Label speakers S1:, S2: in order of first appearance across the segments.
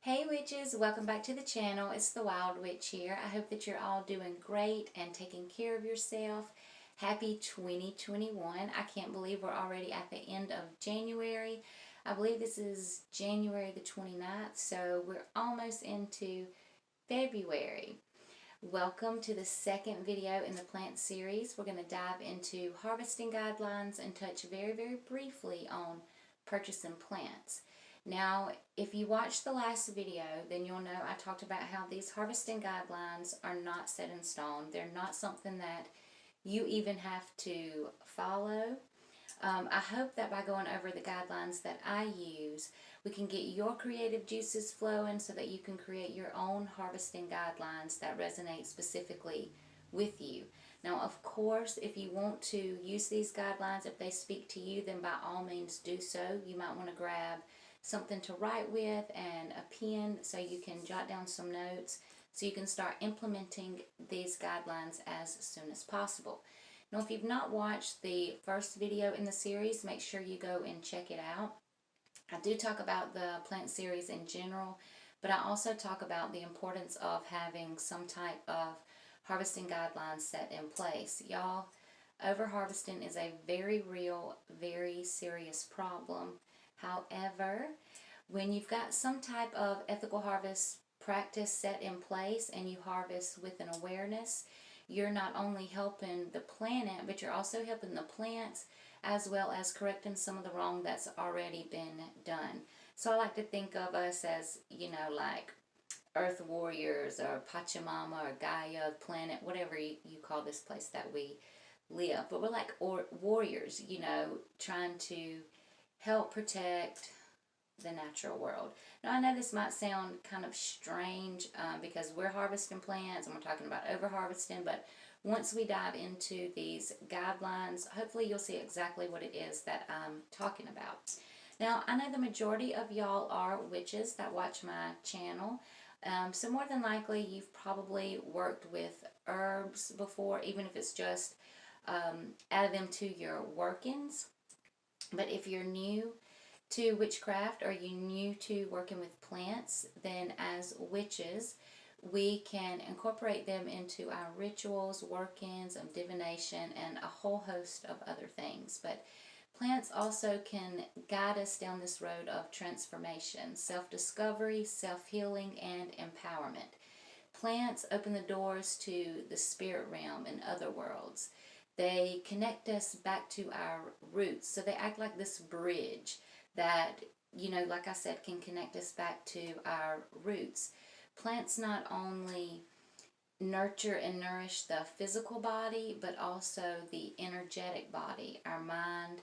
S1: Hey witches, welcome back to the channel. It's the Wyld Wytch here. I hope that you're all doing great and taking care of yourself. Happy 2021. I can't believe we're already at the end of January. I believe this is January the 29th, so we're almost into February. Welcome to the second video in the plant series. We're going to dive into harvesting guidelines and touch very briefly on purchasing plants. Now, if you watched the last video, then you'll know I talked about how these harvesting guidelines are not set in stone. They're not something that you even have to follow. I hope that by going over the guidelines that I use, we can get your creative juices flowing so that you can create your own harvesting guidelines that resonate specifically with you. Now, of course, if you want to use these guidelines, if they speak to you, then by all means do so. You might want to grab something to write with and a pen so you can jot down some notes so you can start implementing these guidelines as soon as possible. Now, if you've not watched the first video in the series, make sure you go and check it out. I do talk about the plant series in general, but I also talk about the importance of having some type of harvesting guidelines set in place. Y'all, over-harvesting is a very real, very serious problem. However, when you've got some type of ethical harvest practice set in place and you harvest with an awareness, you're not only helping the planet, but you're also helping the plants as well as correcting some of the wrong that's already been done. So I like to think of us as, like earth warriors or Pachamama or Gaia, planet, whatever you call this place that we live. But we're like warriors, trying to help protect the natural world. Now, I know this might sound kind of strange because we're harvesting plants and we're talking about over-harvesting, but once we dive into these guidelines, hopefully you'll see exactly what it is that I'm talking about. Now, I know the majority of y'all are witches that watch my channel, so more than likely you've probably worked with herbs before, even if it's just added them to your workings. But if you're new to witchcraft or you're new to working with plants, then as witches, we can incorporate them into our rituals, workings of divination, and a whole host of other things. But plants also can guide us down this road of transformation, self-discovery, self-healing, and empowerment. Plants open the doors to the spirit realm and other worlds. They connect us back to our roots. So they act like this bridge that, like I said, can connect us back to our roots. Plants not only nurture and nourish the physical body, but also the energetic body, our mind,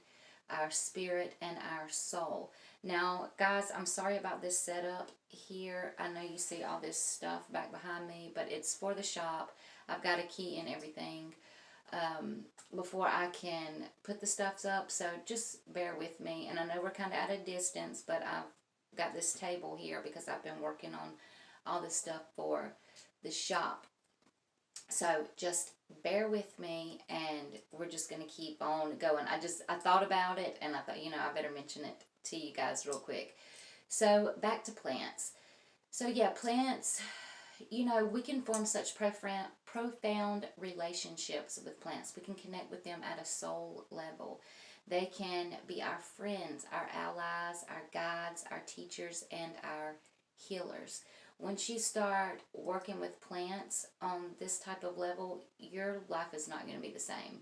S1: our spirit, and our soul. Now, guys, I'm sorry about this setup here. I know you see all this stuff back behind me, but it's for the shop. I've got a key and everything before I can put the stuffs up, so just bear with me. And I know we're kind of at a distance, but I've got this table here because I've been working on all this stuff for the shop. So just bear with me, and we're just going to keep on going. I thought about it, and I thought, I better mention it to you guys real quick. So back to plants. So yeah, plants, we can form such profound relationships with plants. We can connect with them at a soul level. They can be our friends, our allies, our guides, our teachers, and our healers. Once you start working with plants on this type of level, your life is not going to be the same.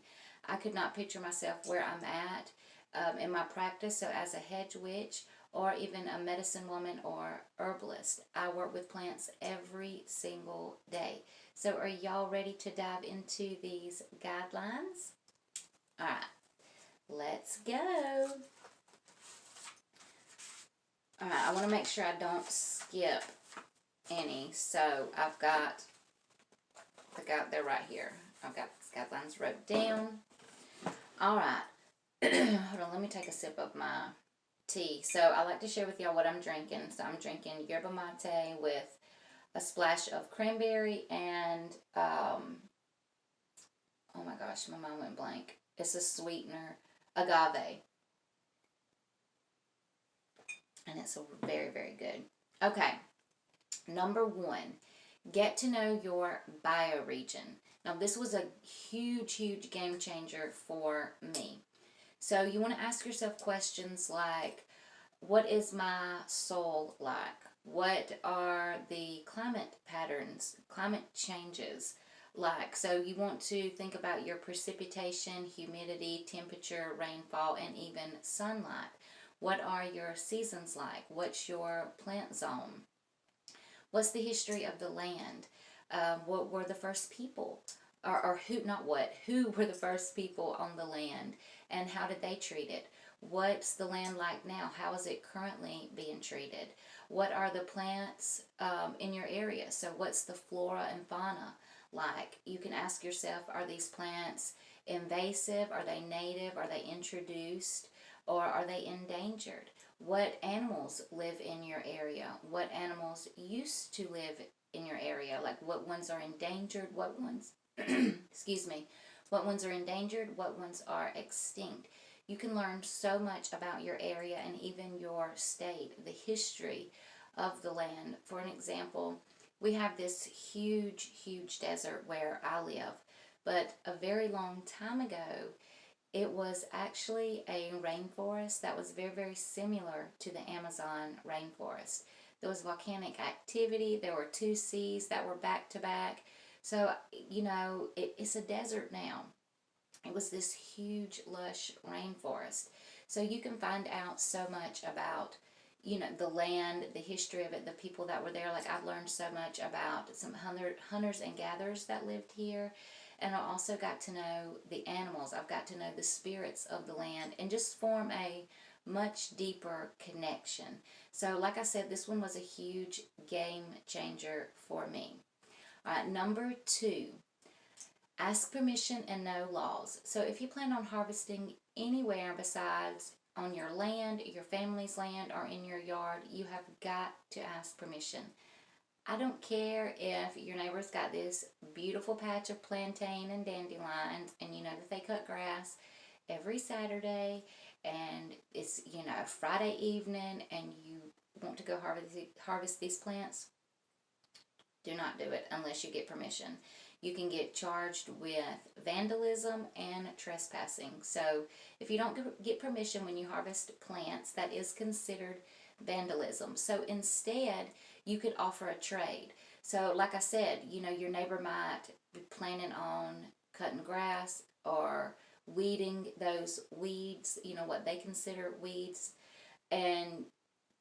S1: I could not picture myself where I'm at in my practice. So as a hedge witch, or even a medicine woman or herbalist, I work with plants every single day. So are y'all ready to dive into these guidelines? All right, let's go. All right, I want to make sure I don't skip any. So I've got they're right here. I've got these guidelines wrote down. All right, hold on, let me take a sip of my tea. So I like to share with y'all what I'm drinking. So I'm drinking yerba mate with a splash of cranberry and oh my gosh, my mind went blank. It's a sweetener, agave, and it's very good. Okay, Number one, get to know your bioregion. Now, this was a huge, huge game changer for me. So, you want to ask yourself questions like, what is my soil like? What are the climate patterns, climate changes like? So, you want to think about your precipitation, humidity, temperature, rainfall, and even sunlight. What are your seasons like? What's your plant zone? What's the history of the land? What were the first people? Or who, not what, who were the first people on the land and how did they treat it? What's the land like now? How is it currently being treated? What are the plants in your area? So, what's the flora and fauna like? You can ask yourself, are these plants invasive? Are they native? Are they introduced? Or are they endangered? What animals live in your area? What animals used to live in your area? Like what ones are endangered? What ones, excuse me, what ones are endangered? What ones are extinct? You can learn so much about your area and even your state, the history of the land. For an example, we have this huge, huge desert where I live, but a very long time ago, it was actually a rainforest that was very, very similar to the Amazon rainforest. There was volcanic activity. There were two seas that were back to back. So, it's a desert now. It was this huge, lush rainforest. So you can find out so much about, the land, the history of it, the people that were there. Like I've learned so much about some hunters and gatherers that lived here. And I also got to know the animals. I've got to know the spirits of the land and just form a much deeper connection. So, like I said, this one was a huge game changer for me. All right, number two, ask permission and know laws. So, if you plan on harvesting anywhere besides on your land, your family's land, or in your yard, you have got to ask permission. I don't care if your neighbor's got this beautiful patch of plantain and dandelions and you know that they cut grass every Saturday and it's, Friday evening and you want to go harvest these plants. Do not do it unless you get permission. You can get charged with vandalism and trespassing. So if you don't get permission when you harvest plants, that is considered vandalism. So instead, you could offer a trade. So like I said, your neighbor might be planning on cutting grass or weeding those weeds, what they consider weeds, and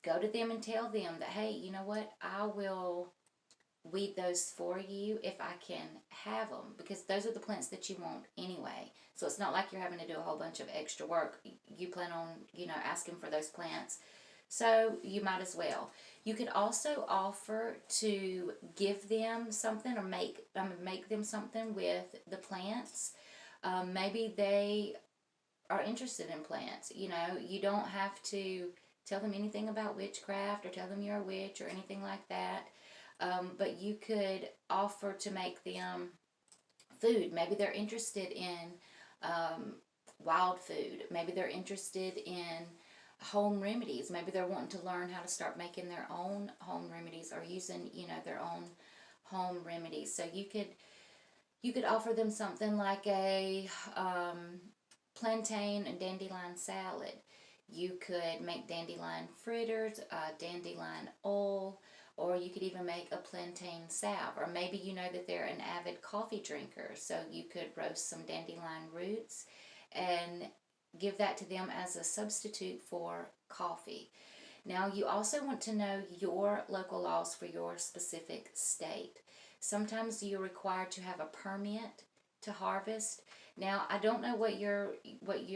S1: go to them and tell them that, hey, you know what, I will weed those for you if I can have them, because those are the plants that you want anyway. So it's not like you're having to do a whole bunch of extra work. You plan on, asking for those plants. So you might as well. You could also offer to give them something or make them something with the plants. Maybe they are interested in plants. You don't have to tell them anything about witchcraft or tell them you're a witch or anything like that. But you could offer to make them food. Maybe they're interested in wild food. Maybe they're interested in home remedies. Maybe they're wanting to learn how to start making their own home remedies or using, their own home remedies. So you could offer them something like a plantain and dandelion salad. You could make dandelion fritters, dandelion oil, or you could even make a plantain salve. Or maybe you know that they're an avid coffee drinker, so you could roast some dandelion roots and give that to them as a substitute for coffee. Now, you also want to know your local laws for your specific state. Sometimes you're required to have a permit to harvest. Now, I don't know what your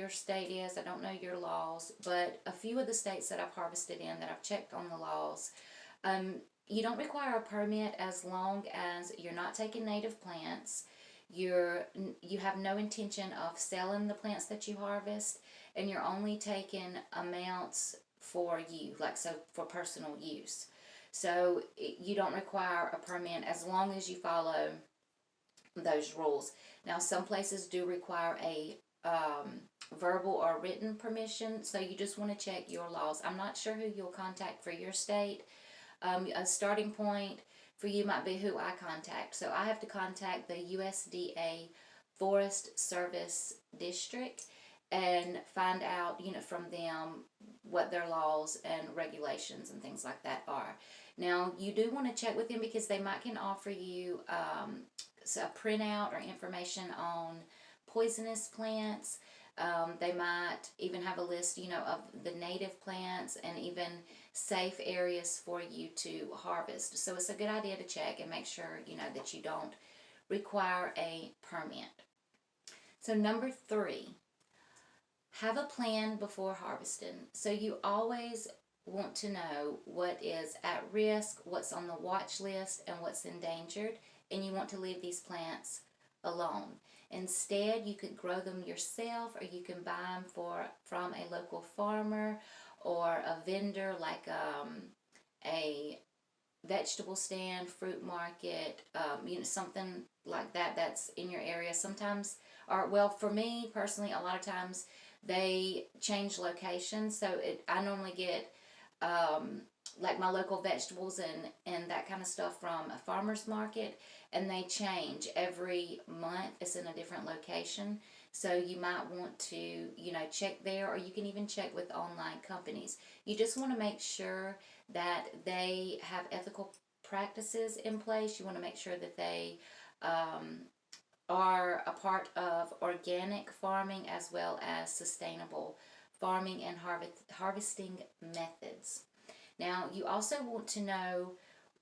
S1: state is. I don't know your laws, but a few of the states that I've harvested in, that I've checked on the laws, you don't require a permit as long as you're not taking native plants. You have no intention of selling the plants that you harvest, and you're only taking amounts for you, like so for personal use. So you don't require a permit as long as you follow those rules. Now, some places do require a verbal or written permission, so you just want to check your laws. I'm not sure who you'll contact for your state, A starting point for you might be who I contact. So I have to contact the USDA Forest Service District and find out, from them what their laws and regulations and things like that are. Now, you do want to check with them because they might can offer you a printout or information on poisonous plants. They might even have a list, of the native plants and even safe areas for you to harvest. So it's a good idea to check and make sure, that you don't require a permit. So number 3, have a plan before harvesting. So you always want to know what is at risk, what's on the watch list, and what's endangered, and you want to leave these plants alone. Instead, you could grow them yourself, or you can buy them from a local farmer or a vendor like a vegetable stand, fruit market, something like that that's in your area. Sometimes, or well, for me personally, a lot of times they change locations. So I normally get like my local vegetables and that kind of stuff from a farmer's market, and they change every month. It's in a different location. So you might want to, check there, or you can even check with online companies. You just want to make sure that they have ethical practices in place. You want to make sure that they are a part of organic farming as well as sustainable farming and harvesting methods. Now, you also want to know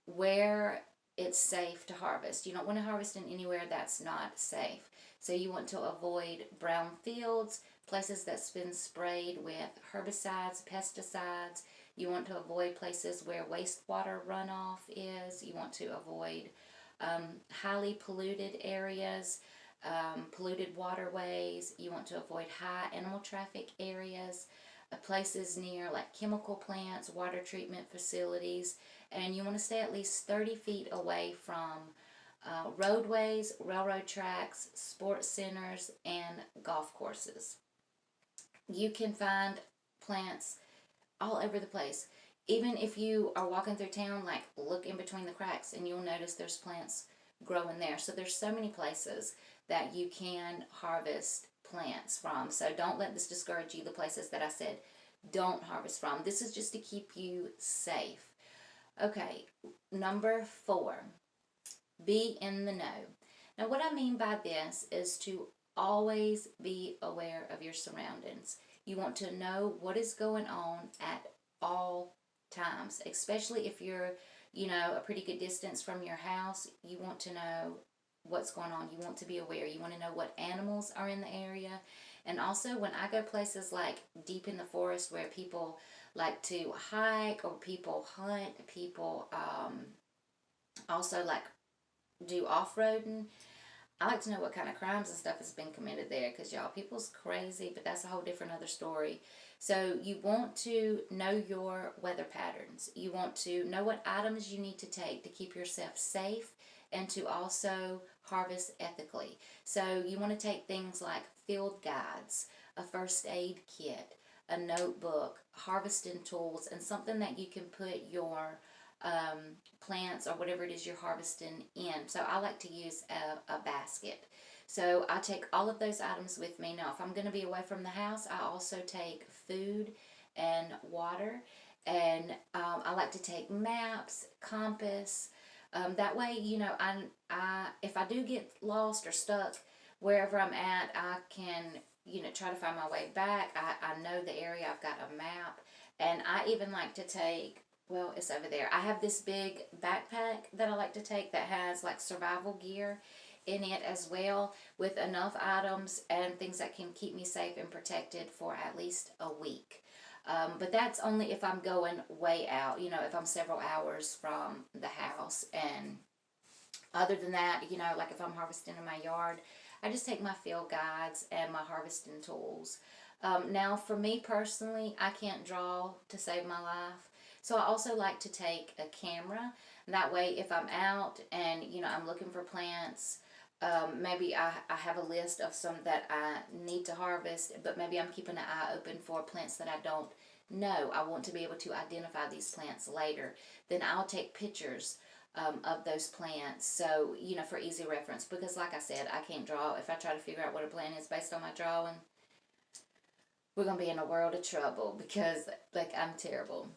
S1: where it's safe to harvest. You don't want to harvest in anywhere that's not safe. So you want to avoid brown fields, places that's been sprayed with herbicides, pesticides. You want to avoid places where wastewater runoff is. You want to avoid highly polluted areas, polluted waterways. You want to avoid high animal traffic areas, places near like chemical plants, water treatment facilities, and you want to stay at least 30 feet away from roadways, railroad tracks, sports centers, and golf courses. You can find plants all over the place. Even if you are walking through town, like look in between the cracks and you'll notice there's plants growing there. So there's so many places that you can harvest plants from. So don't let this discourage you, the places that I said don't harvest from. This is just to keep you safe. Okay, number 4, be in the know. Now what I mean by this is to always be aware of your surroundings. You want to know what is going on at all times, especially if you're, a pretty good distance from your house. You want to know what's going on. You want to be aware. You want to know what animals are in the area. And also when I go places like deep in the forest where people like to hike or people hunt, people also like do off-roading, I like to know what kind of crimes and stuff has been committed there, because y'all, people's crazy, but that's a whole different other story. So you want to know your weather patterns. You want to know what items you need to take to keep yourself safe and to also harvest ethically. So you want to take things like field guides, a first aid kit, a notebook, harvesting tools, and something that you can put your plants or whatever it is you're harvesting in. So I like to use a basket. So I take all of those items with me. Now if I'm going to be away from the house, I also take food and water, and I like to take maps, compass. That way, I if I do get lost or stuck wherever I'm at, I can, try to find my way back. I know the area. I've got a map, and I even like to take, well, it's over there. I have this big backpack that I like to take that has like survival gear in it as well, with enough items and things that can keep me safe and protected for at least a week. But that's only if I'm going way out, if I'm several hours from the house. And other than that, like if I'm harvesting in my yard, I just take my field guides and my harvesting tools. Now, for me personally, I can't draw to save my life. So I also like to take a camera. That way, if I'm out and, I'm looking for plants, Maybe I have a list of some that I need to harvest, but maybe I'm keeping an eye open for plants that I don't know. I want to be able to identify these plants later. Then I'll take pictures of those plants, so, you know, for easy reference, because like I said, I can't draw. If I try to figure out what a plant is based on my drawing, we're going to be in a world of trouble, because, like, I'm terrible.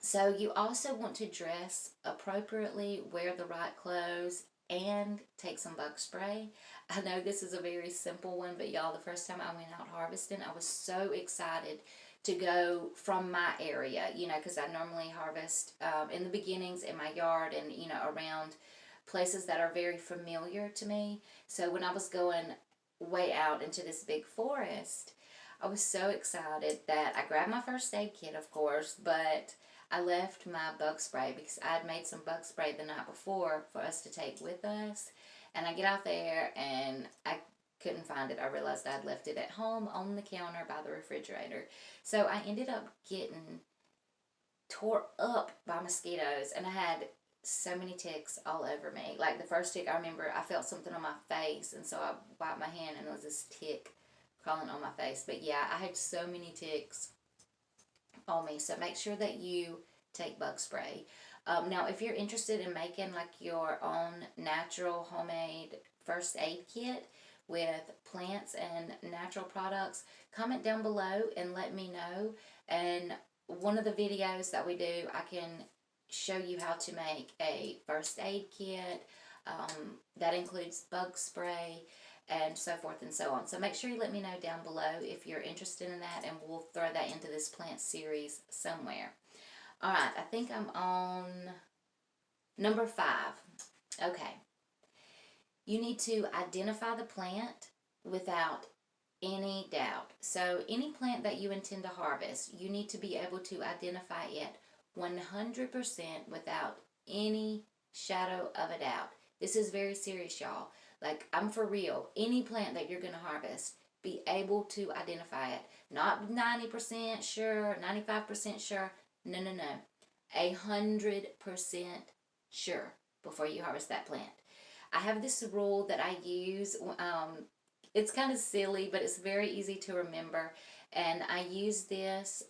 S1: So you also want to dress appropriately, wear the right clothes, and take some bug spray. I know this is a very simple one, but y'all, the first time I went out harvesting, I was so excited to go from my area, you know, because I normally harvest in the beginnings in my yard and, you know, around places that are very familiar to me. So when I was going way out into this big forest, I was so excited that I grabbed my first aid kit, of course, but I left my bug spray because I had made some bug spray the night before for us to take with us. And I get out there and I couldn't find it. I realized I'd left it at home on the counter by the refrigerator. So I ended up getting tore up by mosquitoes, and I had so many ticks all over me. Like the first tick, I remember I felt something on my face, and so I wiped my hand and there was this tick crawling on my face. But yeah, I had so many ticks on me. So make sure that you take bug spray. Now, if you're interested in making like your own natural homemade first aid kit with plants and natural products, comment down below and let me know. And one of the videos that we do, I can show you how to make a first aid kit that includes bug spray and so forth and so on. So make sure you let me know down below if you're interested in that, and we'll throw that into this plant series somewhere. Alright, I think I'm on number 5. Okay. You need to identify the plant without any doubt. So any plant that you intend to harvest, you need to be able to identify it 100% without any shadow of a doubt. This is very serious, y'all. Like, I'm for real. Any plant that you're going to harvest, be able to identify it. Not 90% sure, 95% sure. No, no, no. 100% sure before you harvest that plant. I have this rule that I use. It's kind of silly, but it's very easy to remember. And I use this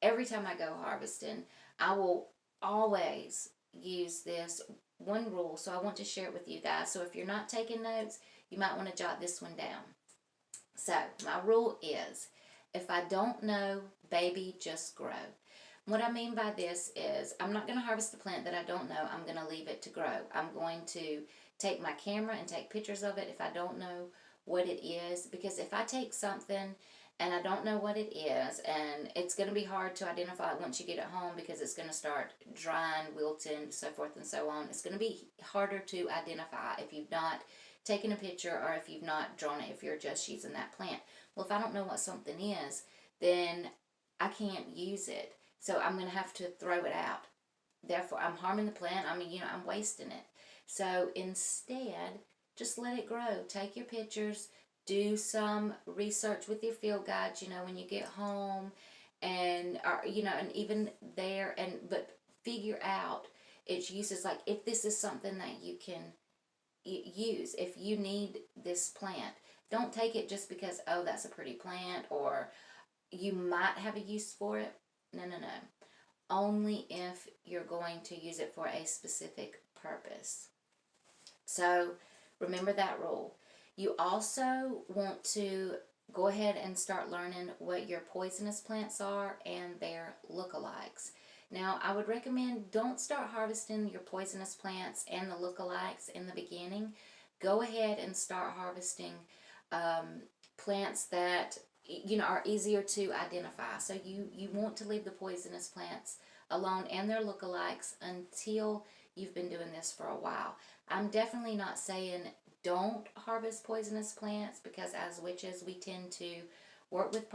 S1: every time I go harvesting. I will always use this one rule, so I want to share it with you guys. So if you're not taking notes, you might want to jot this one down. So my rule is, if I don't know, baby, just grow. What I mean by this is, I'm not going to harvest the plant that I don't know. I'm going to leave it to grow. I'm going to take my camera and take pictures of it if I don't know what it is, because if I take something and I don't know what it is, and it's going to be hard to identify it once you get it home, because it's going to start drying, wilting, so forth and so on. It's going to be harder to identify if you've not taken a picture or if you've not drawn it, if you're just using that plant. Well, if I don't know what something is, then I can't use it. So I'm going to have to throw it out. Therefore, I'm harming the plant. I mean, you know, I'm wasting it. So instead, just let it grow. Take your pictures. Do some research with your field guides, you know, when you get home, and, you know, and even there, but figure out its uses. Like, if this is something that you can use, if you need this plant, don't take it just because, oh, that's a pretty plant, or you might have a use for it. No, no, no. Only if you're going to use it for a specific purpose. So remember that rule. You also want to go ahead and start learning what your poisonous plants are and their lookalikes. Now, I would recommend, don't start harvesting your poisonous plants and the lookalikes in the beginning. Go ahead and start harvesting plants that, you know, are easier to identify. So you want to leave the poisonous plants alone and their lookalikes until you've been doing this for a while. I'm definitely not saying don't harvest poisonous plants, because as witches we tend to work with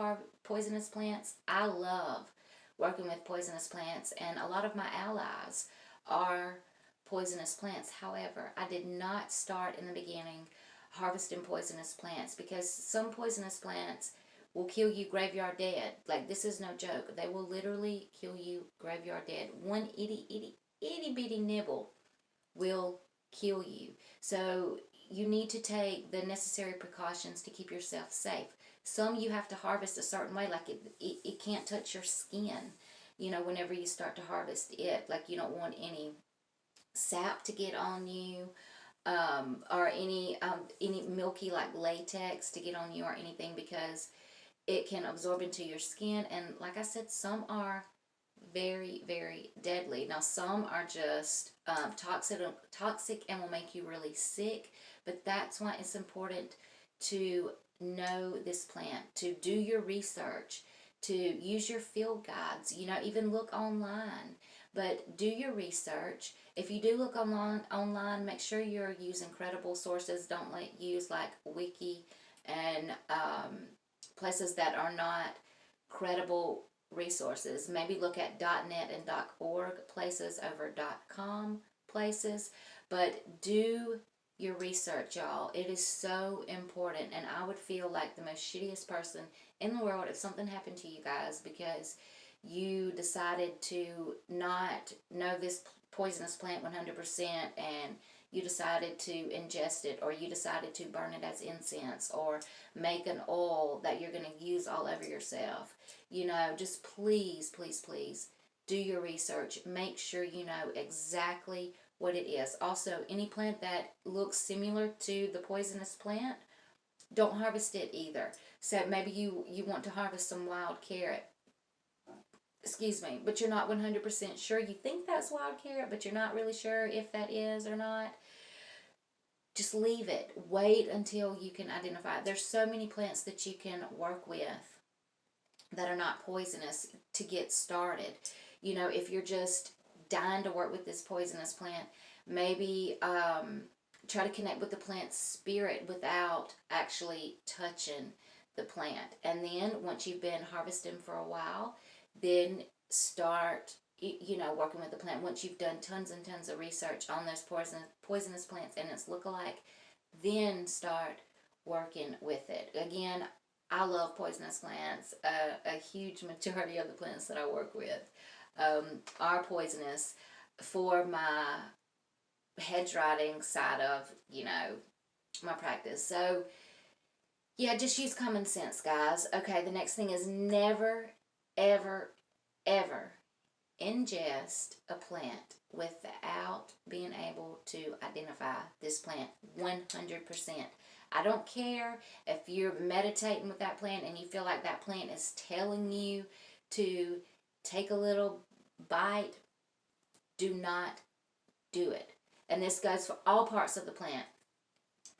S1: poisonous plants. I love working with poisonous plants, and a lot of my allies are poisonous plants. However, I did not start in the beginning harvesting poisonous plants, because some poisonous plants will kill you graveyard dead. Like, this is no joke. They will literally kill you graveyard dead. One itty bitty nibble will kill you. So, you need to take the necessary precautions to keep yourself safe. Some you have to harvest a certain way, like it can't touch your skin, you know, whenever you start to harvest it. Like you don't want any sap to get on you, or any milky like latex to get on you or anything, because it can absorb into your skin. And like I said, some are very, very deadly. Now, some are just toxic and will make you really sick. But that's why it's important to know this plant, to do your research, to use your field guides. You know, even look online. But do your research. If you do look online, make sure you're using credible sources. Don't use like Wiki and places that are not credible resources. Maybe look at .net and .org places over .com places, but do your research, y'all. It is so important, and I would feel like the most shittiest person in the world if something happened to you guys because you decided to not know this poisonous plant 100% and you decided to ingest it, or you decided to burn it as incense, or make an oil that you're going to use all over yourself. You know, just please, please, please do your research. Make sure you know exactly what it is. Also, any plant that looks similar to the poisonous plant, don't harvest it either. So maybe you want to harvest some wild carrot. Excuse me, but you're not 100% sure. You think that's wild carrot, but you're not really sure if that is or not. Just leave it. Wait until you can identify it. There's so many plants that you can work with that are not poisonous to get started. You know, if you're just dying to work with this poisonous plant, maybe try to connect with the plant's spirit without actually touching the plant. And then once you've been harvesting for a while, then start, you know, working with the plant. Once you've done tons and tons of research on those poisonous plants and its look-alike, then start working with it. Again, I love poisonous plants. A huge majority of the plants that I work with are poisonous for my hedge riding side of, you know, my practice. So, yeah, just use common sense, guys. Okay, the next thing is never, ever, ever ingest a plant without being able to identify this plant 100%. I don't care if you're meditating with that plant and you feel like that plant is telling you to take a little bite. Do not do it. And this goes for all parts of the plant.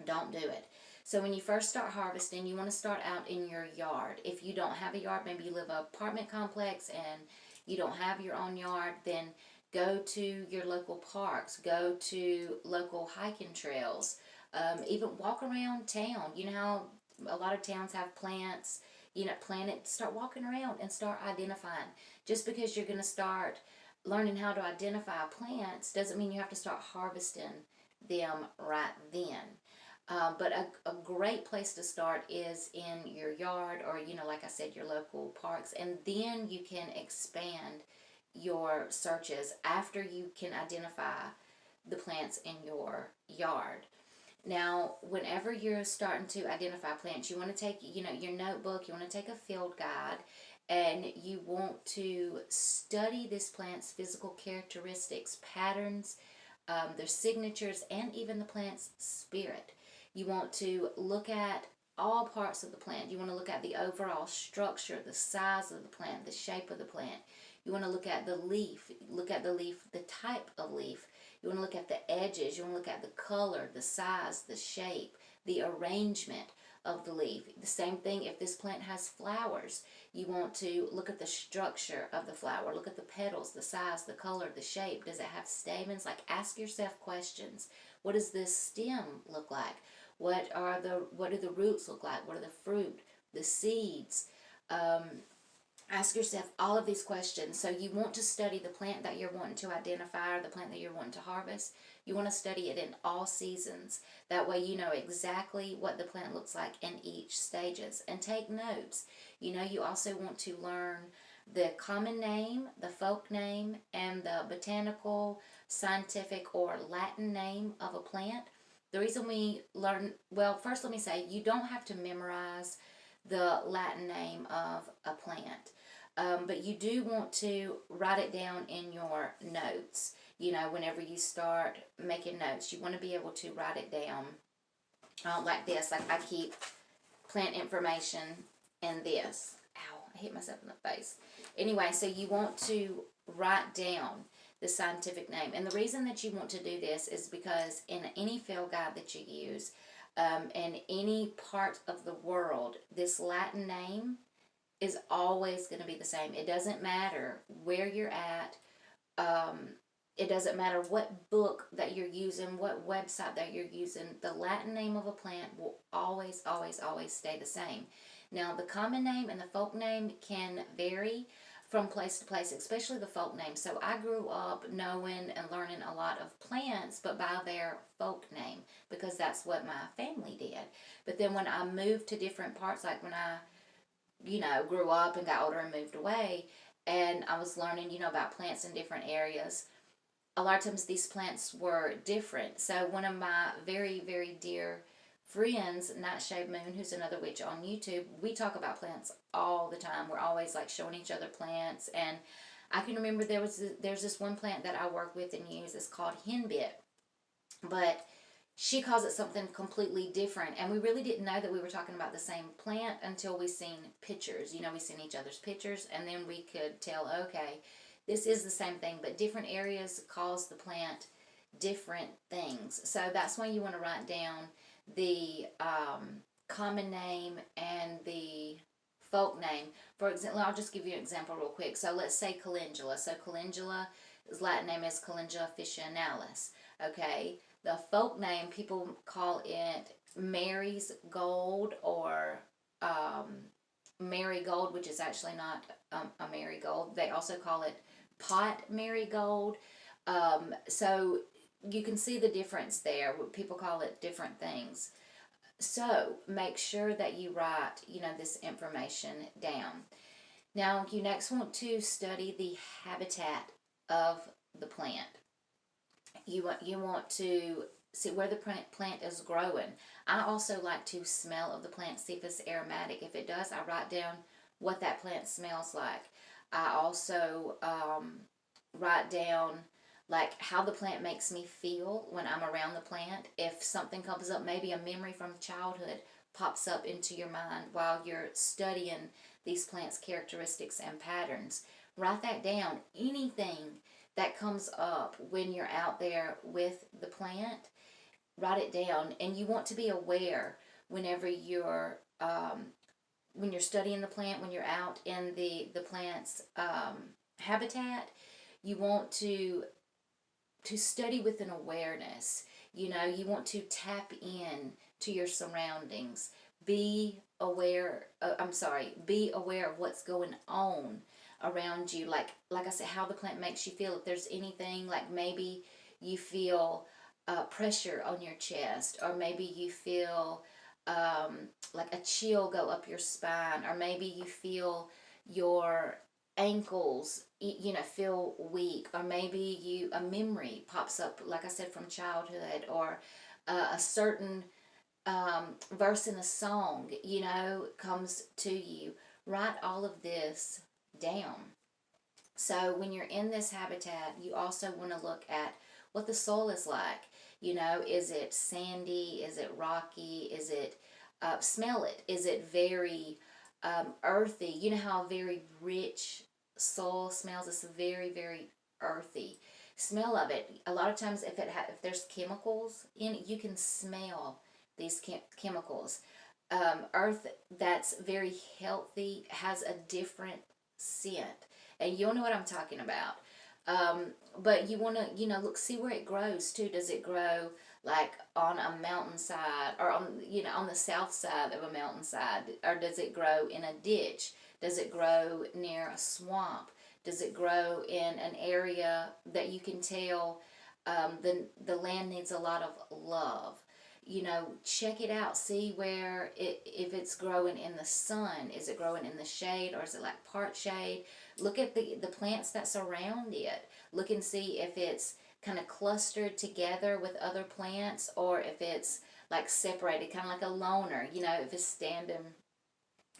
S1: Don't do it. So when you first start harvesting, you want to start out in your yard. If you don't have a yard, maybe you live in an apartment complex and you don't have your own yard, then go to your local parks, go to local hiking trails, even walk around town. You know how a lot of towns have plants, you know, start walking around and start identifying. Just because you're going to start learning how to identify plants doesn't mean you have to start harvesting them right then. But a great place to start is in your yard, or, you know, like I said, your local parks. And then you can expand your searches after you can identify the plants in your yard. Now, whenever you're starting to identify plants, you want to take, you know, your notebook, you want to take a field guide, and you want to study this plant's physical characteristics, patterns, their signatures, and even the plant's spirit. You want to look at all parts of the plant. You want to look at the overall structure, the size of the plant, the shape of the plant. You want to look at the leaf, the type of leaf. You want to look at the edges. You want to look at the color, the size, the shape, the arrangement of the leaf. The same thing if this plant has flowers. You want to look at the structure of the flower. Look at the petals, the size, the color, the shape. Does it have stamens? Like, ask yourself questions. What does this stem look like? What do the roots look like? What are the fruit, the seeds? Ask yourself all of these questions. So you want to study the plant that you're wanting to identify, or the plant that you're wanting to harvest. You want to study it in all seasons. That way you know exactly what the plant looks like in each stages. And take notes. You know, you also want to learn the common name, the folk name, and the botanical, scientific, or Latin name of a plant. The reason we learn, well, first let me say, you don't have to memorize the Latin name of a plant. But you do want to write it down in your notes. You know, whenever you start making notes, you want to be able to write it down like this. Like I keep plant information in this. Ow, I hit myself in the face. Anyway, so you want to write down the scientific name. And the reason that you want to do this is because in any field guide that you use, in any part of the world, this Latin name is always going to be the same. It doesn't matter where you're at. Um, it doesn't matter what book that you're using, what website that you're using. The Latin name of a plant will always, always, always stay the same. Now, the common name and the folk name can vary from place to place, especially the folk name. So I grew up knowing and learning a lot of plants, but by their folk name, because that's what my family did. But then when I moved to different parts, like when I grew up and got older and moved away, and I was learning, about plants in different areas. A lot of times these plants were different. So one of my very, very dear friends, Nightshade Moon, who's another witch on YouTube, we talk about plants all the time. We're always like showing each other plants. And I can remember there's this one plant that I work with and use. It's called henbit. But she calls it something completely different, and we really didn't know that we were talking about the same plant until we seen pictures. We seen each other's pictures, and then we could tell, okay, this is the same thing, but different areas calls the plant different things. So that's why you want to write down the common name and the folk name. For example, I'll just give you an example real quick. So let's say calendula. So calendula's Latin name is Calendula officinalis. Okay, the folk name, people call it Mary's Gold or marigold, which is actually not a marigold. They also call it pot marigold. So you can see the difference there. People call it different things. So make sure that you write, this information down. Now, you next want to study the habitat of the plant. You want to see where the plant is growing. I also like to smell of the plant, see if it's aromatic. If it does, I write down what that plant smells like. I also write down like how the plant makes me feel when I'm around the plant. If something comes up, maybe a memory from childhood pops up into your mind while you're studying these plants' characteristics and patterns, write that down. Anything that comes up when you're out there with the plant, write it down. And you want to be aware whenever you're when you're studying the plant, when you're out in the plant's habitat, you want to study with an awareness. You want to tap in to your surroundings. Be aware. Be aware of what's going on around you. Like I said, how the plant makes you feel. If there's anything, like maybe you feel pressure on your chest, or maybe you feel like a chill go up your spine, or maybe you feel your ankles feel weak, or maybe a memory pops up, like I said, from childhood, or a certain verse in a song comes to you. Write all of this down. So when you're in this habitat, you also want to look at what the soil is like. Is it sandy? Is it rocky? Is it smell it? Is it very earthy? You know how a very rich soil smells? It's very, very earthy. Smell of it. A lot of times, if there's chemicals in it, you can smell these chemicals. Earth that's very healthy has a different scent, and you'll know what I'm talking about. But you want to, look, see where it grows too. Does it grow like on a mountainside, or on the south side of a mountainside, or does it grow in a ditch? Does it grow near a swamp? Does it grow in an area that you can tell the land needs a lot of love? Check it out. See where if it's growing in the sun. Is it growing in the shade, or is it like part shade? Look at the plants that surround it. Look and see if it's kind of clustered together with other plants, or if it's like separated, kind of like a loner, you know, if it's standing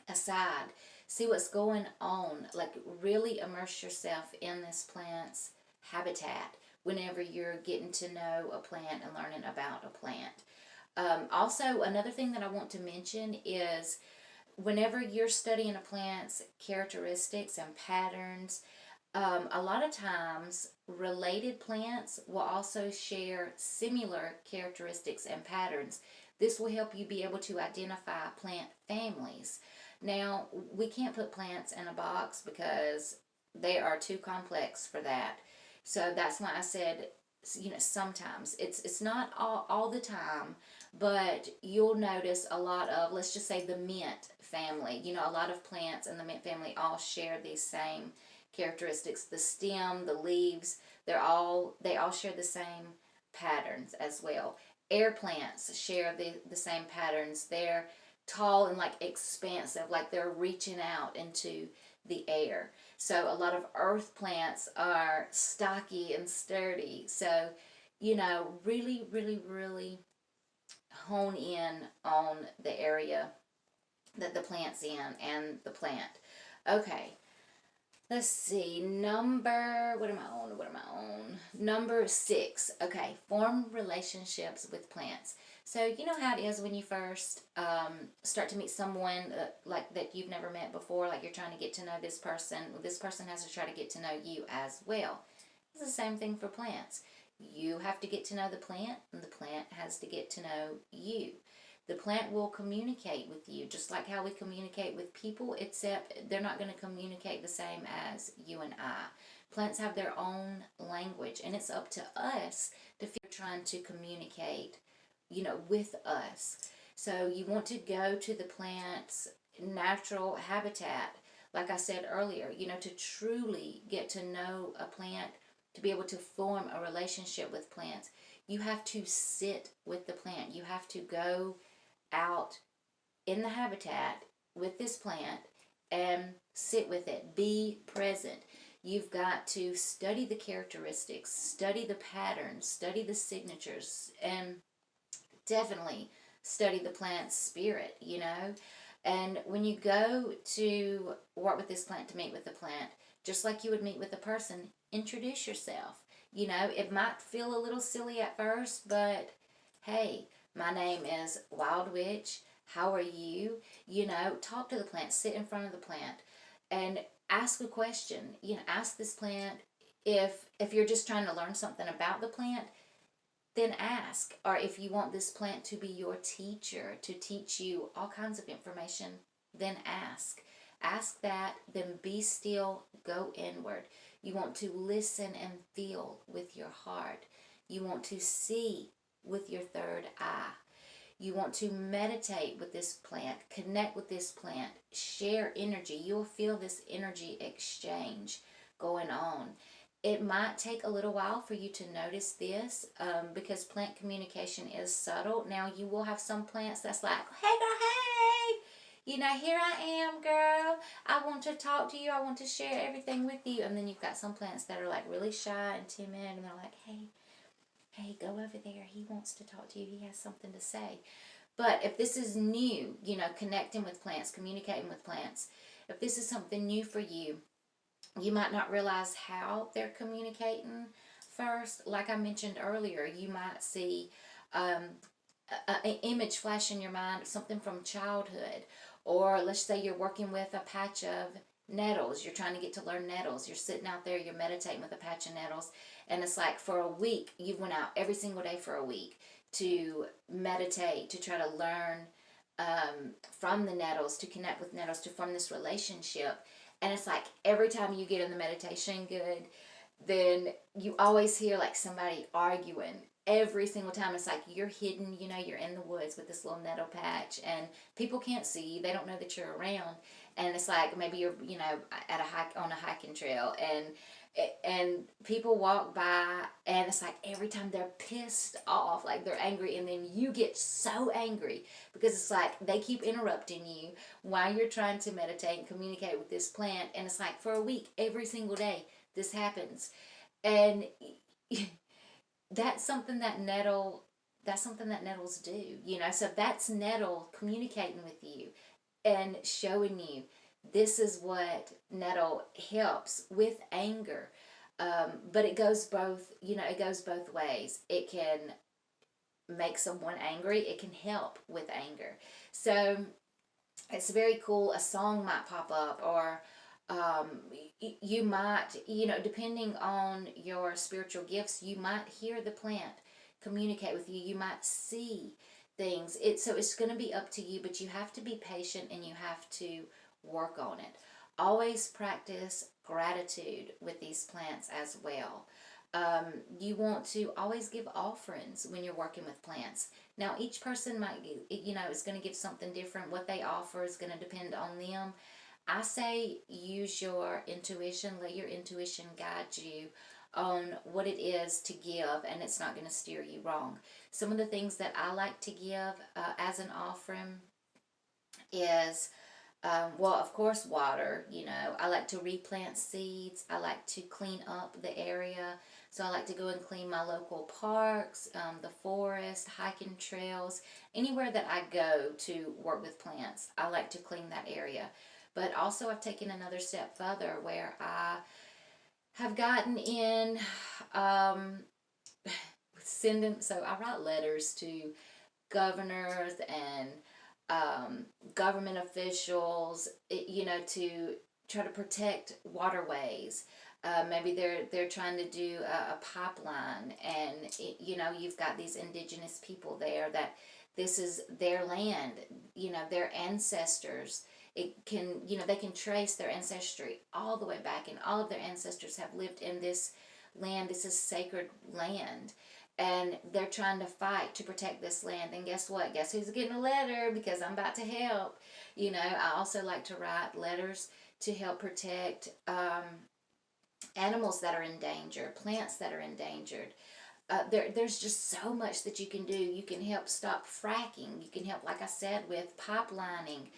S1: aside. See what's going on. Like, really immerse yourself in this plant's habitat whenever you're getting to know a plant and learning about a plant. Also, another thing that I want to mention is whenever you're studying a plant's characteristics and patterns, a lot of times related plants will also share similar characteristics and patterns. This will help you be able to identify plant families. Now, we can't put plants in a box because they are too complex for that. So that's why I said, you know, sometimes it's not all the time, but you'll notice a lot of, let's just say, the mint family. You know, a lot of plants in the mint family all share these same characteristics. The stem, the leaves, they all share the same patterns as well. Air plants share the same patterns. They're tall and like expansive, like they're reaching out into the air. So a lot of earth plants are stocky and sturdy. So, you know, really, really, really hone in on the area that the plant's in and the plant. Okay, let's see. What am I on? Number 6. Okay, form relationships with plants. So you know how it is when you first start to meet someone like that you've never met before, like you're trying to get to know this person. Well, this person has to try to get to know you as well. It's the same thing for plants. You have to get to know the plant, and the plant has to get to know you. The plant will communicate with you just like how we communicate with people, except they're not going to communicate the same as you and I. Plants have their own language, and it's up to us to feel trying to communicate, you know, with us. So you want to go to the plant's natural habitat, like I said earlier, you know, to truly get to know a plant, to be able to form a relationship with plants. You have to sit with the plant. You have to go out in the habitat with this plant and sit with it. Be present. You've got to study the characteristics, study the patterns, study the signatures, and definitely study the plant's spirit, you know. And when you go to work with this plant, to meet with the plant, just like you would meet with a person, introduce yourself. You know, it might feel a little silly at first, but hey, my name is Wyld Wytch. How are you? You know, talk to the plant, sit in front of the plant, and ask a question. You know, ask this plant if you're just trying to learn something about the plant, then ask. Or if you want this plant to be your teacher, to teach you all kinds of information, then ask. Ask that, then be still, go inward. You want to listen and feel with your heart. You want to see with your third eye. You want to meditate with this plant, connect with this plant, share energy. You'll feel this energy exchange going on. It might take a little while for you to notice this because plant communication is subtle. Now, you will have some plants that's like, hey girl, hey! You know, here I am, girl. I want to talk to you. I want to share everything with you. And then you've got some plants that are like really shy and timid, and they're like, hey, go over there. He wants to talk to you. He has something to say. But if this is new, you know, connecting with plants, communicating with plants, if this is something new for you, you might not realize how they're communicating first. Like I mentioned earlier, you might see an image flash in your mind, something from childhood. Or let's say you're working with a patch of nettles. You're trying to get to learn nettles. You're sitting out there, you're meditating with a patch of nettles. And it's like for a week, you've went out every single day for a week to meditate, to try to learn from the nettles, to connect with nettles, to form this relationship. And it's like every time you get in the meditation good, then you always hear like somebody arguing. Every single time it's like you're hidden, you know, you're in the woods with this little nettle patch and people can't see you. They don't know that you're around. And it's like maybe you're, you know, at a hike on a hiking trail and people walk by and it's like every time they're pissed off, like they're angry, and then you get so angry because it's like they keep interrupting you while you're trying to meditate and communicate with this plant. And it's like for a week, every single day this happens. And that's something that nettles do, you know. So that's nettle communicating with you and showing you this is what nettle helps with anger. But it goes both, you know, it goes both ways. It can make someone angry, it can help with anger. So it's very cool. A song might pop up, or you might, you know, depending on your spiritual gifts, you might hear the plant communicate with you. You might see things. So it's going to be up to you, but you have to be patient and you have to work on it. Always practice gratitude with these plants as well. You want to always give offerings when you're working with plants. Now, each person might, you know, is going to give something different. What they offer is going to depend on them. I say use your intuition, let your intuition guide you on what it is to give, and it's not going to steer you wrong. Some of the things that I like to give as an offering is, well, of course, water. You know, I like to replant seeds. I like to clean up the area. So I like to go and clean my local parks, the forest, hiking trails, anywhere that I go to work with plants. I like to clean that area. But also, I've taken another step further where I have gotten in sending. So I write letters to governors and government officials, you know, to try to protect waterways. Maybe they're trying to do a pipeline, and you know, you've got these indigenous people there that this is their land, you know, their ancestors. It can, you know, they can trace their ancestry all the way back, and all of their ancestors have lived in this land. This is sacred land, and they're trying to fight to protect this land. And guess what? Guess who's getting a letter? Because I'm about to help. You know, I also like to write letters to help protect animals that are in danger, plants that are endangered. There's just so much that you can do. You can help stop fracking. You can help, like I said, with pipelining,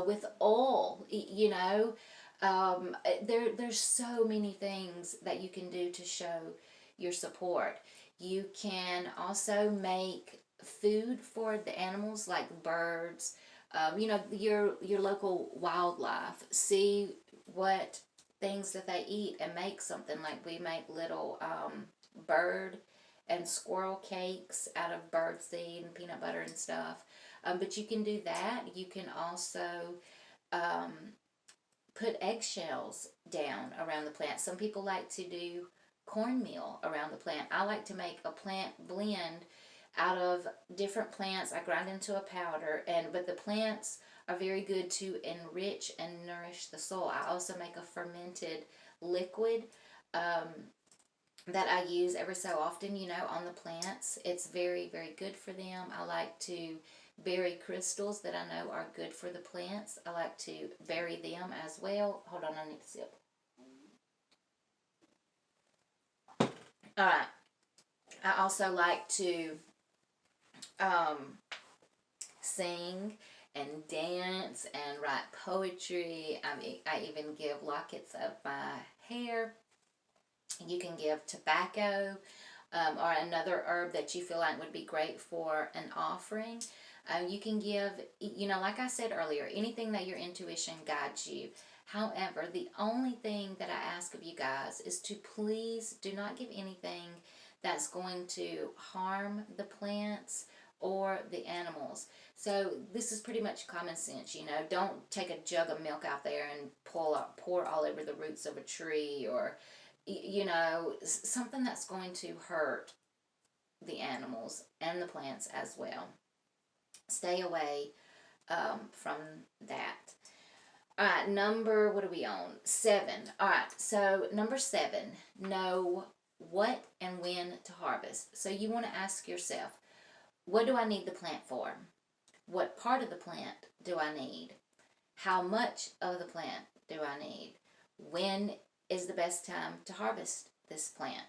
S1: with oil. You know, there's so many things that you can do to show your support. You can also make food for the animals, like birds. You know, your local wildlife. See what things that they eat and make something. Like we make little bird and squirrel cakes out of bird seed and peanut butter and stuff. But you can do that. You can also put eggshells down around the plant. Some people like to do cornmeal around the plant. I like to make a plant blend out of different plants. I grind into a powder, but the plants are very good to enrich and nourish the soil. I also make a fermented liquid that I use every so often, you know, on the plants. It's very, very good for them. I like to bury crystals that I know are good for the plants. I like to bury them as well. Hold on, I need to sip. All right. I also like to sing and dance and write poetry. I even give lockets of my hair. You can give tobacco or another herb that you feel like would be great for an offering. You can give, you know, like I said earlier, anything that your intuition guides you. However, the only thing that I ask of you guys is to please do not give anything that's going to harm the plants or the animals. So this is pretty much common sense, you know. Don't take a jug of milk out there and pour all over the roots of a tree, or, you know, something that's going to hurt the animals and the plants as well. Stay away from that. All right, what are we on? 7. All right, so number 7, know what and when to harvest. So you want to ask yourself, what do I need the plant for? What part of the plant do I need? How much of the plant do I need? When is the best time to harvest this plant?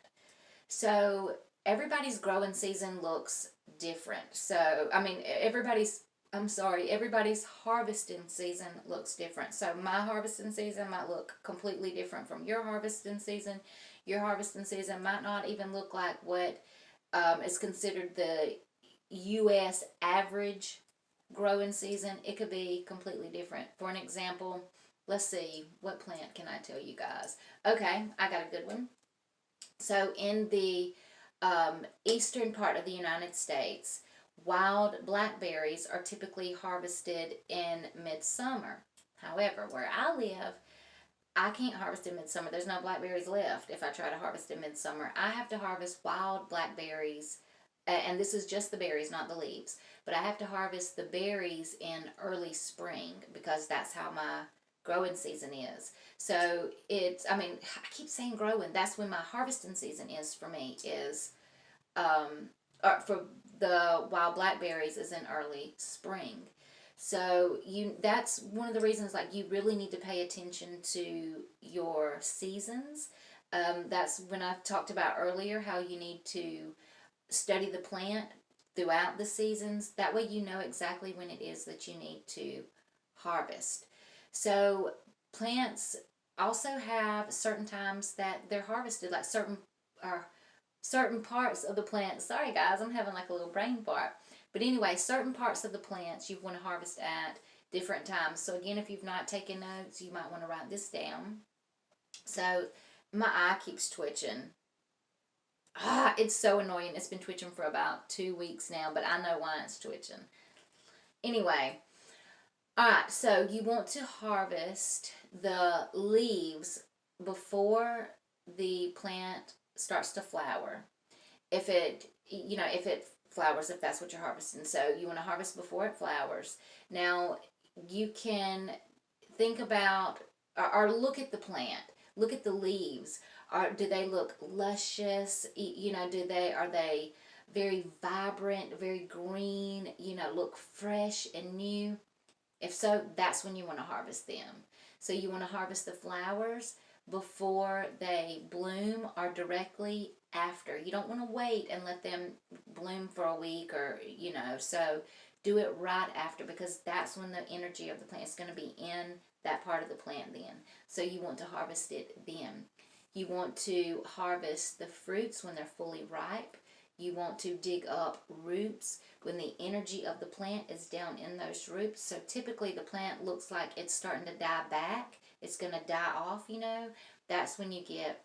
S1: So everybody's growing season looks different. So, I mean, everybody's harvesting season looks different. So my harvesting season might look completely different from your harvesting season. Your harvesting season might not even look like what is considered the U.S. average growing season, it could be completely different. For an example, let's see, what plant can I tell you guys? Okay, I got a good one. So in the eastern part of the United States, wild blackberries are typically harvested in midsummer. However, where I live, I can't harvest in midsummer. There's no blackberries left if I try to harvest in midsummer. I have to harvest wild blackberries, and this is just the berries, not the leaves. But I have to harvest the berries in early spring because that's how my growing season is. So it's, I mean, I keep saying growing. That's when my harvesting season is for me, is for the wild blackberries is in early spring. So that's one of the reasons, like, you really need to pay attention to your seasons. That's when I talked about earlier how you need to study the plant throughout the seasons. That way you know exactly when it is that you need to harvest. So plants also have certain times that they're harvested, like certain parts of the plant. Sorry guys, I'm having like a little brain fart. But anyway, certain parts of the plants you want to harvest at different times. So again, if you've not taken notes, you might want to write this down. So my eye keeps twitching. It's so annoying. It's been twitching for about 2 weeks now, but I know why it's twitching. Anyway, alright, so you want to harvest the leaves before the plant starts to flower. If it flowers, if that's what you're harvesting. So you want to harvest before it flowers. Now, you can think about or look at the plant. Look at the leaves. Do they look luscious? Are they very vibrant, very green, look fresh and new? If so, that's when you want to harvest them. So you want to harvest the flowers before they bloom or directly after. You don't want to wait and let them bloom for a week so do it right after, because that's when the energy of the plant is going to be in that part of the plant then. So you want to harvest it then. You want to harvest the fruits when they're fully ripe. You want to dig up roots when the energy of the plant is down in those roots. So typically the plant looks like it's starting to die back. It's going to die off, That's when you get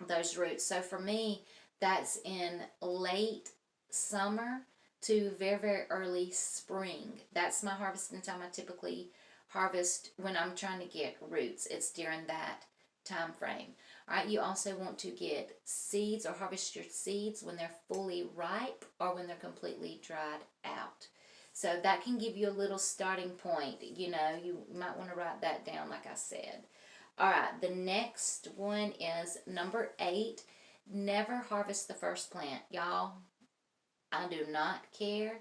S1: those roots. So for me, that's in late summer to very, very early spring. That's my harvesting time. I typically harvest when I'm trying to get roots. It's during that time frame. All right, you also want to get seeds or harvest your seeds when they're fully ripe or when they're completely dried out. So that can give you a little starting point. You might want to write that down like I said. All right, the next one is number 8. Never harvest the first plant. Y'all, I do not care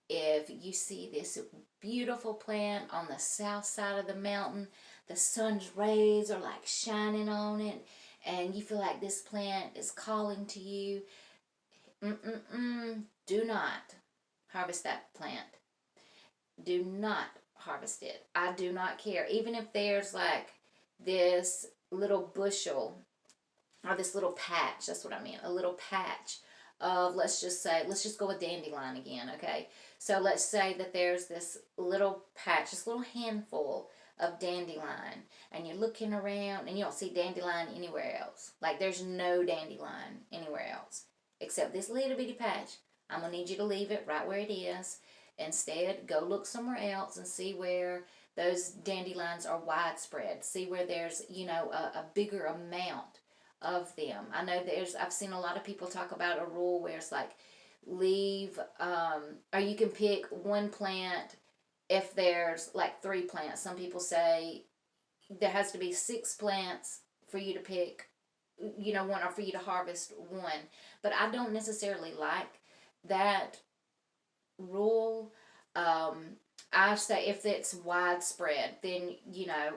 S1: if you see this beautiful plant on the south side of the mountain. The sun's rays are like shining on it, and you feel like this plant is calling to you. Do not harvest that plant. Do not harvest it. I do not care. Even if there's like this little bushel or this little patch, that's what I mean, a little patch of, let's just go with dandelion again, okay? So let's say that there's this little patch, this little handful of dandelion, and you're looking around and you don't see dandelion anywhere else. Like, there's no dandelion anywhere else except this little bitty patch. I'm going to need you to leave it right where it is. Instead, go look somewhere else and see where those dandelions are widespread. See where there's, a bigger amount of them. I know I've seen a lot of people talk about a rule where it's like or you can pick one plant if there's like 3 plants. Some people say there has to be 6 plants for you to pick, one, or for you to harvest one. But I don't necessarily like that rule. I say if it's widespread, then,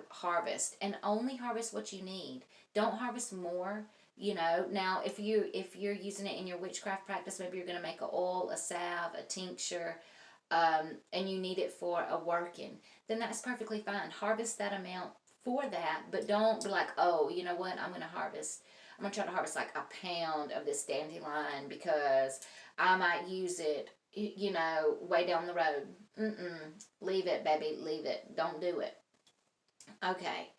S1: harvest. And only harvest what you need. Don't harvest more. Now if you're using it in your witchcraft practice, maybe you're going to make an oil, a salve, a tincture, and you need it for a working, then that's perfectly fine. Harvest that amount for that, but don't be like, oh, you know what, I'm going to harvest I'm going to try to harvest like a pound of this dandelion because I might use it, you know, way down the road. Leave it, baby, leave it. Don't do it. Okay.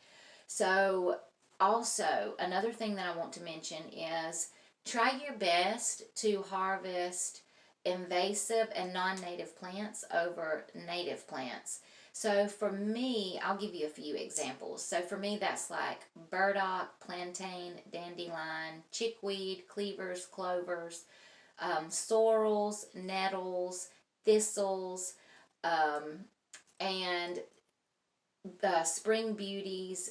S1: So, also, another thing that I want to mention is try your best to harvest invasive and non-native plants over native plants. So for me, I'll give you a few examples. So for me, that's like burdock, plantain, dandelion, chickweed, cleavers, clovers, sorrels, nettles, thistles, um, and the spring beauties.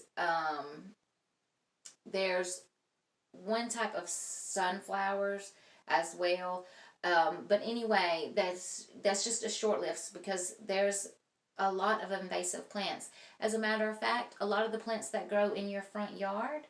S1: There's one type of sunflowers as well. But anyway, that's just a short list because there's a lot of invasive plants. As a matter of fact, a lot of the plants that grow in your front yard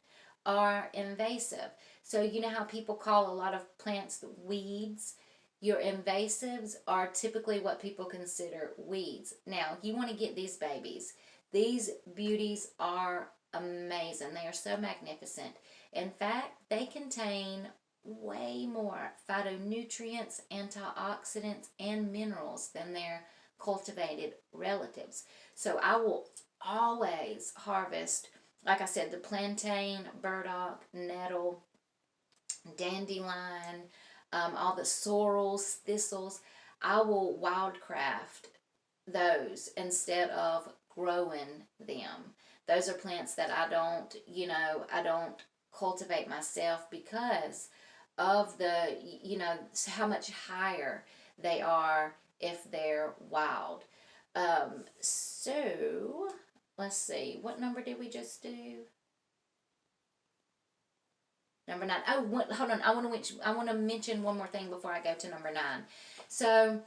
S1: are invasive. So you know how people call a lot of plants weeds? Your invasives are typically what people consider weeds. Now, you want to get these babies. These beauties are amazing. They are so magnificent. In fact, they contain way more phytonutrients, antioxidants, and minerals than their cultivated relatives. So I will always harvest, like I said, the plantain, burdock, nettle, dandelion, all the sorrels, thistles. I will wildcraft those instead of growing them. Those are plants that I don't cultivate myself because of how much higher they are if they're wild. So, let's see, what number did we just do? Number 9. Oh, hold on. I want to mention one more thing before I go to number 9. So,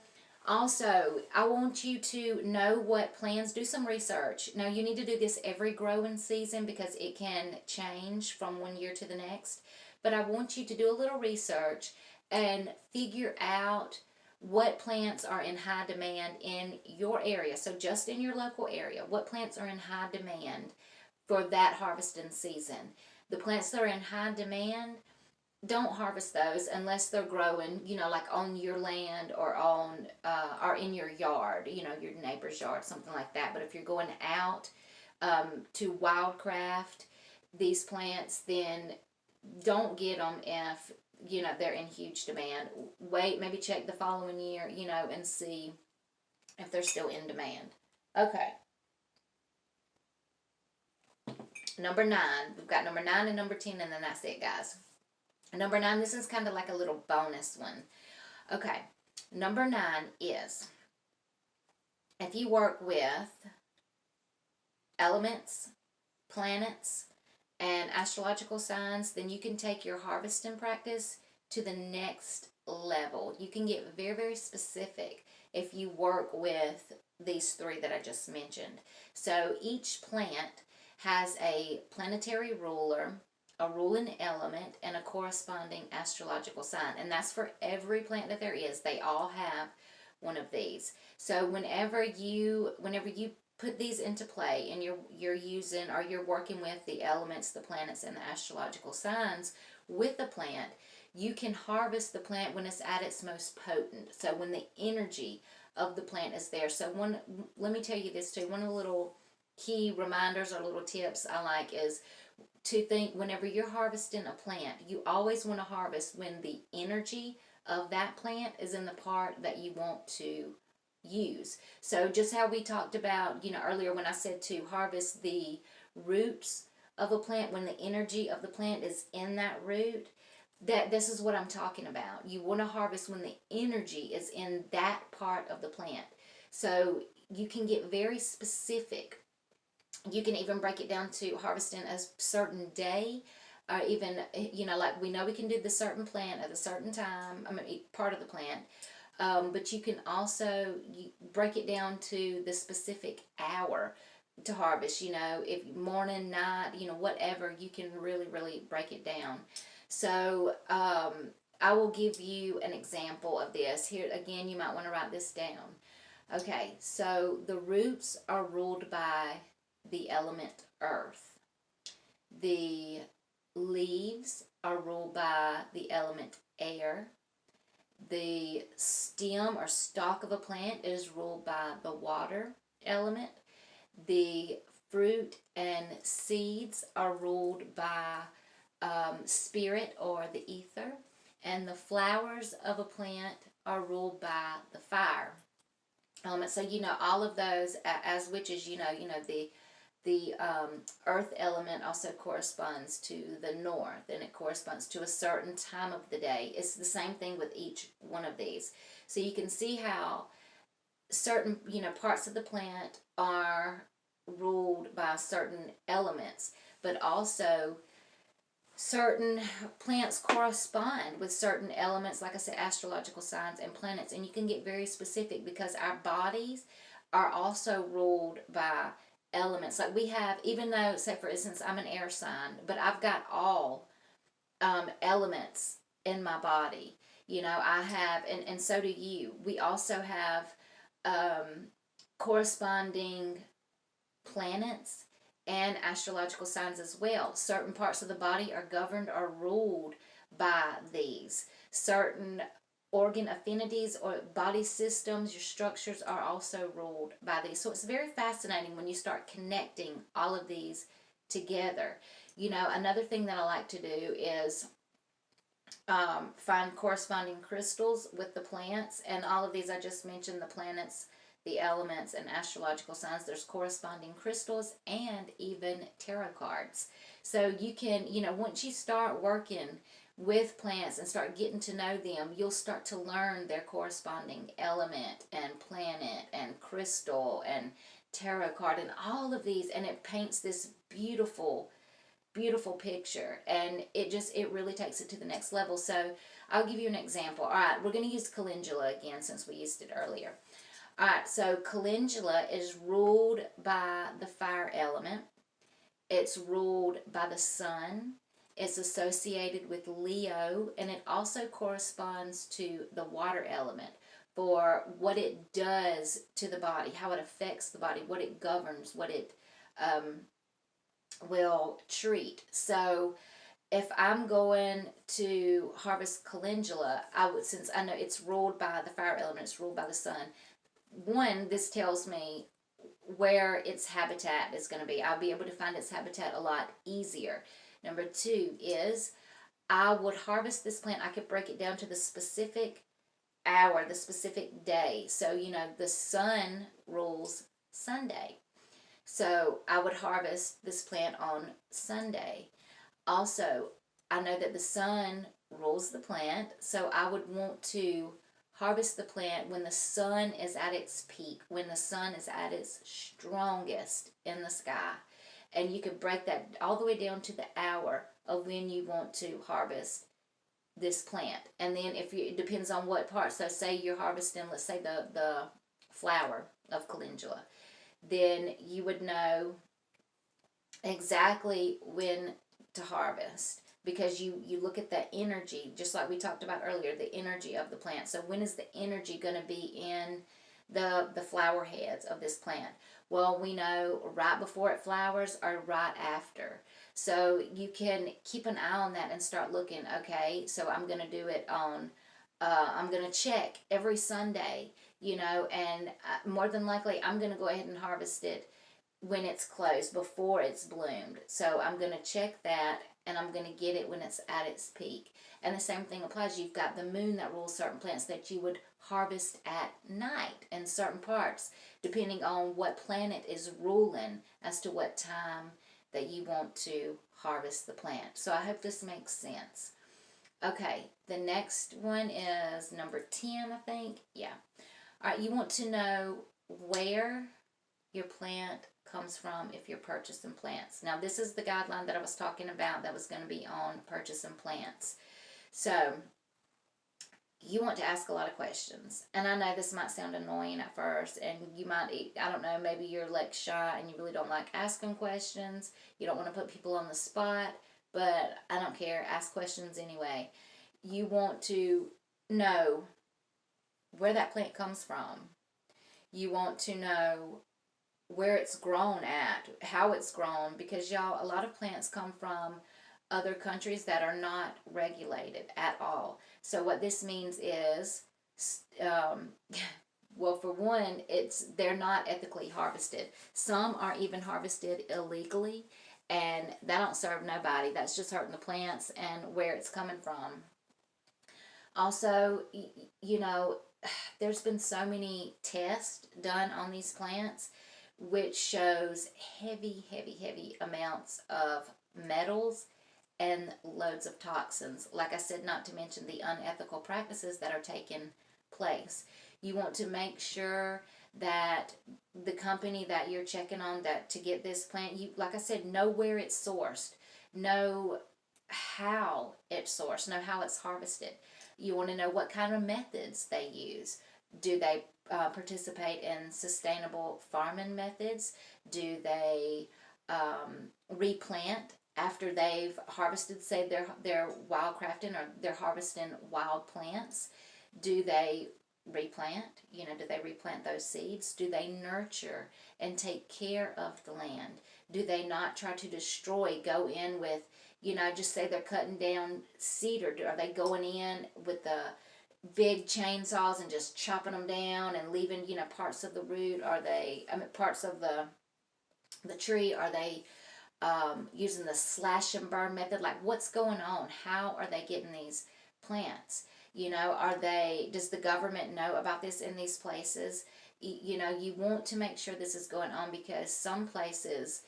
S1: also, I want you to know what plants. Do some research. Now, you need to do this every growing season because it can change from one year to the next. But I want you to do a little research and figure out what plants are in high demand in your area. So, just in your local area, what plants are in high demand for that harvesting season. The plants that are in high demand, don't harvest those unless they're growing, like on your land or or in your yard, your neighbor's yard, something like that. But if you're going out to wildcraft these plants, then don't get them if they're in huge demand. Wait, maybe check the following year, and see if they're still in demand. Okay. Number 9. We've got number 9 and number 10, and then that's it, guys. Number 9, this is kind of like a little bonus one. Okay. Number 9 is, if you work with elements, planets, and astrological signs, then you can take your harvesting practice to the next level. You can get very, very specific if you work with these 3 that I just mentioned. So each plant has a planetary ruler, a ruling element, and a corresponding astrological sign. And that's for every plant that there is. They all have one of these. So whenever you put these into play and you're using or you're working with the elements, the planets, and the astrological signs with the plant, you can harvest the plant when it's at its most potent. So when the energy of the plant is there. So let me tell you this too. One of the little key reminders or little tips I like is to think whenever you're harvesting a plant, you always want to harvest when the energy of that plant is in the part that you want to use. So just how we talked about, earlier when I said to harvest the roots of a plant, when the energy of the plant is in that root, that this is what I'm talking about. You want to harvest when the energy is in that part of the plant. So you can get very specific. You can even break it down to harvesting a certain day, or even, like we know we can do the certain plant at a certain time, part of the plant, but you can also break it down to the specific hour to harvest, if morning, night, whatever, you can really, really break it down. So I will give you an example of this. Here, again, you might want to write this down. Okay, so the roots are ruled by the element earth. The leaves are ruled by the element air. The stem or stalk of a plant is ruled by the water element. The fruit and seeds are ruled by spirit or the ether. And the flowers of a plant are ruled by the fire element. So all of those, as witches, the earth element also corresponds to the north, and it corresponds to a certain time of the day. It's the same thing with each one of these. So you can see how certain parts of the plant are ruled by certain elements, but also certain plants correspond with certain elements, like I said, astrological signs and planets. And you can get very specific because our bodies are also ruled by elements. Like we have, even though, say for instance, I'm an air sign, but I've got all elements in my body. I have, and so do you. We also have corresponding planets and astrological signs as well. Certain parts of the body are governed or ruled by these. Certain organ affinities or body systems, your structures are also ruled by these. So it's very fascinating when you start connecting all of these together. Another thing that I like to do is find corresponding crystals with the plants, and all of these I just mentioned, the planets, the elements, and astrological signs. There's corresponding crystals and even tarot cards. So you can, once you start working with plants and start getting to know them, you'll start to learn their corresponding element and planet and crystal and tarot card and all of these, and it paints this beautiful picture, and it really takes it to the next level. So I'll give you an example. All right, we're going to use calendula again since we used it earlier. All right, so calendula is ruled by the fire element. It's ruled by the sun. It's associated with Leo, and it also corresponds to the water element for what it does to the body, how it affects the body, what it governs, what it will treat. So if I'm going to harvest calendula, since I know it's ruled by the fire element, it's ruled by the sun. One, this tells me where its habitat is going to be. I'll be able to find its habitat a lot easier. Number two is I would harvest this plant. I could break it down to the specific hour, the specific day. So, the sun rules Sunday. So I would harvest this plant on Sunday. Also, I know that the sun rules the plant, so I would want to harvest the plant when the sun is at its peak, when the sun is at its strongest in the sky. And you can break that all the way down to the hour of when you want to harvest this plant. And then it depends on what part. So say you're harvesting, let's say the flower of calendula, then you would know exactly when to harvest, because you look at the energy, just like we talked about earlier, the energy of the plant. So when is the energy going to be in the flower heads of this plant? Well, we know right before it flowers or right after. So you can keep an eye on that and start looking, okay, so I'm going to do it on, I'm going to check every Sunday, and more than likely I'm going to go ahead and harvest it when it's closed, before it's bloomed. So I'm going to check that, and I'm going to get it when it's at its peak. And the same thing applies. You've got the moon that rules certain plants that you would harvest at night in certain parts, depending on what planet is ruling as to what time that you want to harvest the plant. So I hope this makes sense. Okay, the next one is number 10, I think. Yeah. All right, you want to know where your plant comes from if you're purchasing plants. Now, this is the guideline that I was talking about that was going to be on purchasing plants. So, you want to ask a lot of questions. And I know this might sound annoying at first, and you might, I don't know, maybe you're like shy and you really don't like asking questions. You don't want to put people on the spot, but I don't care. Ask questions anyway. You want to know where that plant comes from. You want to know where it's grown at, how it's grown, because y'all, a lot of plants come from other countries that are not regulated at all. So what this means is, um, well, for one, they're not ethically harvested. Some are even harvested illegally, and that don't serve nobody. That's just hurting the plants and where it's coming from. Also, you know, there's been so many tests done on these plants, which shows heavy, heavy, heavy amounts of metals and loads of toxins. Like I said, not to mention the unethical practices that are taking place. You want to make sure that the company that you're checking on, that to get this plant, you, like I said, know where it's sourced, know how it's sourced, know how it's harvested. You want to know what kind of methods they use. Do they participate in sustainable farming methods? Do they replant after they've harvested? Say they're wildcrafting, or they're harvesting wild plants. Do they replant? You know, do they replant those seeds? Do they nurture and take care of the land? Do they not try to destroy? Go in with, you know, just say they're cutting down cedar. Are they going in with the big chainsaws and just chopping them down and leaving, you know, parts of the root? Are they, I mean, parts of the tree? Are they using the slash and burn method? Like, what's going on? How are they getting these plants? You know, are they, does the government know about this in these places? You know, you want to make sure this is going on, because some places,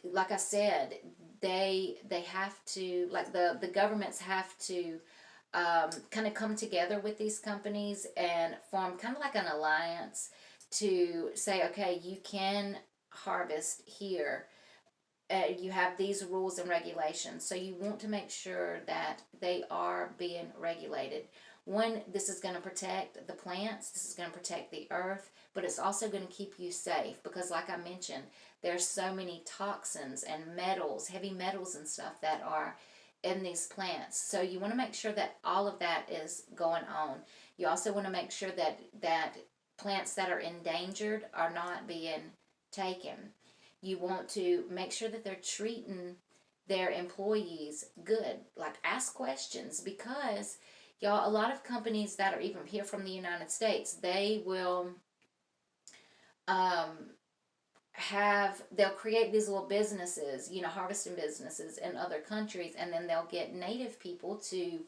S1: like I said, they have to, like the governments have to kind of come together with these companies and form kind of like an alliance to say, okay, you can harvest here. You have these rules and regulations. So you want to make sure that they are being regulated. One, this is going to protect the plants, this is going to protect the earth, but it's also going to keep you safe, because like I mentioned, there's so many toxins and metals, heavy metals and stuff that are in these plants. So you want to make sure that all of that is going on. You also want to make sure that plants that are endangered are not being taken. You want to make sure that they're treating their employees good. Like, ask questions, because y'all, a lot of companies that are even here from the United States, they will they'll create these little businesses, you know, harvesting businesses in other countries, and then they'll get native people to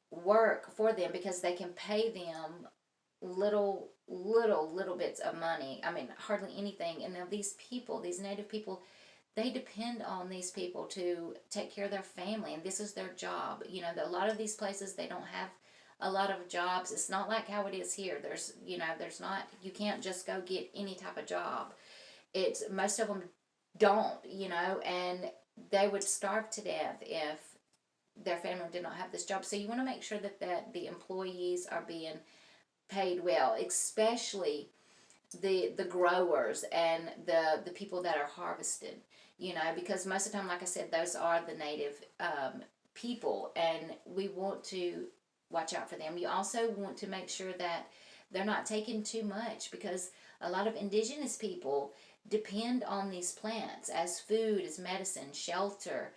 S1: work for them because they can pay them little bits of money. I mean, hardly anything. And now these people, these native people, they depend on these people to take care of their family, and this is their job. You know, a lot of these places, they don't have a lot of jobs. It's not like how it is here. There's, you know, there's not, you can't just go get any type of job. It's, most of them don't, you know, and they would starve to death if their family did not have this job. So you want to make sure that the employees are being paid well, especially the growers and the people that are harvested, you know, because most of the time, like I said, those are the native people, and we want to watch out for them. You also want to make sure that they're not taking too much, because a lot of indigenous people depend on these plants as food, as medicine, shelter,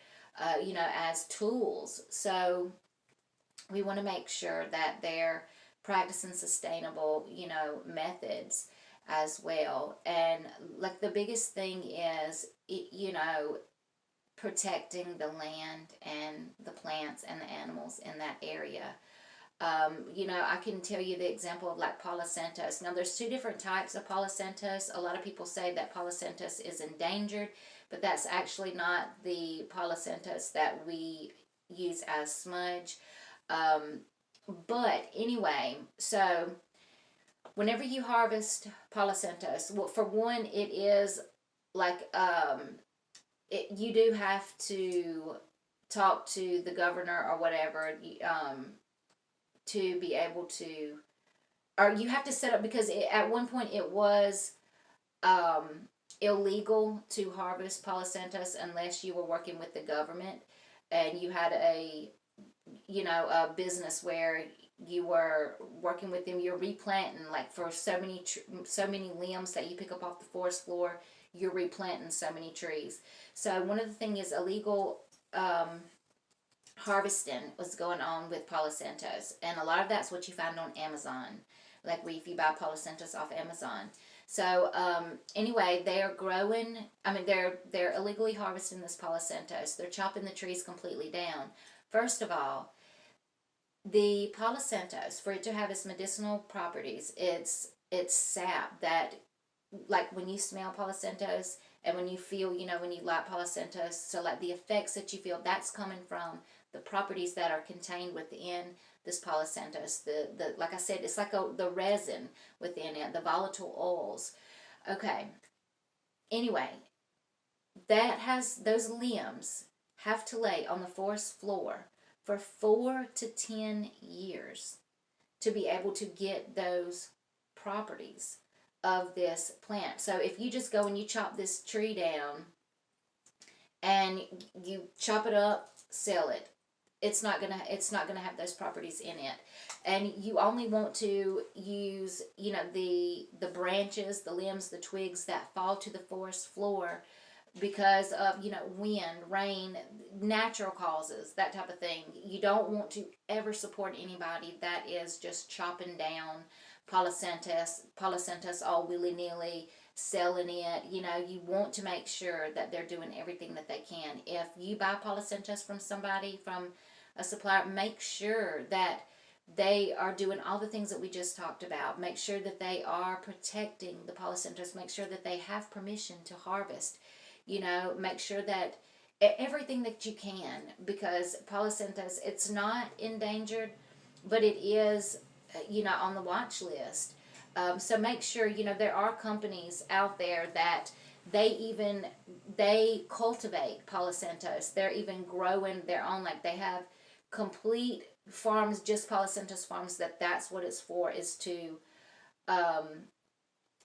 S1: you know, as tools. So we want to make sure that they're practicing sustainable, you know, methods as well. And like, the biggest thing is, you know, protecting the land and the plants and the animals in that area. You know, I can tell you the example of like Palo Santos. Now, there's two different types of Palo Santos. A lot of people say that Palo Santos is endangered, but that's actually not the Palo Santos that we use as smudge. But anyway, so whenever you harvest Palo Santos, well, for one, it is like, you do have to talk to the governor or whatever, to be able to, or you have to set up, because at one point it was illegal to harvest Palo Santos unless you were working with the government and you had a, you know, a business where you were working with them. You're replanting, like, for so many limbs that you pick up off the forest floor, you're replanting so many trees. So one of the things is illegal harvesting was going on with Palo Santos, and a lot of that's what you find on Amazon, like if you buy Palo Santos off Amazon. So anyway, they're growing. I mean, they're illegally harvesting this Palo Santos. They're chopping the trees completely down. First of all, the Palo Santos, for it to have its medicinal properties, it's sap that, like when you smell Palo Santos and when you feel, when you light Palo Santos, so like the effects that you feel, that's coming from the properties that are contained within this Palo Santos. The like I said, it's like the resin within it, the volatile oils. Okay. Anyway, those limbs have to lay on the forest floor for 4 to 10 years to be able to get those properties of this plant. So if you just go and you chop this tree down and you chop it up, sell it, it's not gonna have those properties in it. And you only want to use, the branches, the limbs, the twigs that fall to the forest floor because of, wind, rain, natural causes, that type of thing. You don't want to ever support anybody that is just chopping down Palo Santos all willy-nilly, selling it. You want to make sure that they're doing everything that they can. If you buy Palo Santos from somebody, from a supplier, make sure that they are doing all the things that we just talked about. Make sure that they are protecting the Palo Santos. Make sure that they have permission to harvest. Make sure that everything that you can, because Palo Santos, it's not endangered, but it is, on the watch list. So make sure, there are companies out there that they cultivate Palo Santos. They're even growing their own, like they have complete farms, just Palo Santos farms, that's what it's for, is to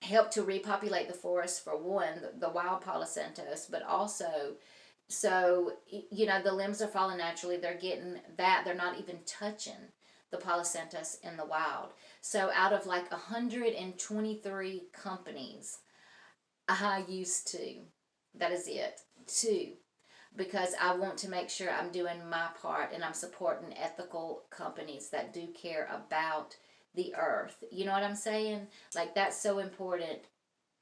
S1: help to repopulate the forest, for one, the wild Palo Santos, but also, so, the limbs are falling naturally. They're getting that. They're not even touching the Palo Santos in the wild. So out of like 123 companies, I use 2. That is it. 2. Because I want to make sure I'm doing my part and I'm supporting ethical companies that do care about the earth. You know what I'm saying? Like, that's so important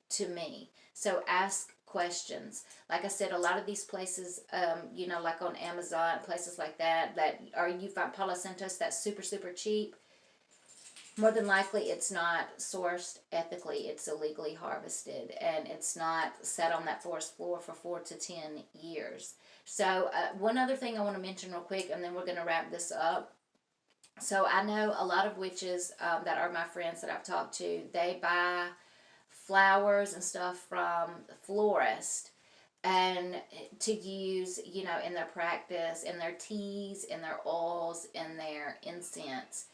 S1: to me. So ask questions. Like I said, a lot of these places, like on Amazon, places like that, you find Palo Santos that's super, super cheap. More than likely, it's not sourced ethically. It's illegally harvested, and it's not set on that forest floor for 4 to 10 years. So one other thing I want to mention real quick, and then we're going to wrap this up. So I know a lot of witches that are my friends that I've talked to, they buy flowers and stuff from florists and to use, in their practice, in their teas, in their oils, in their incense.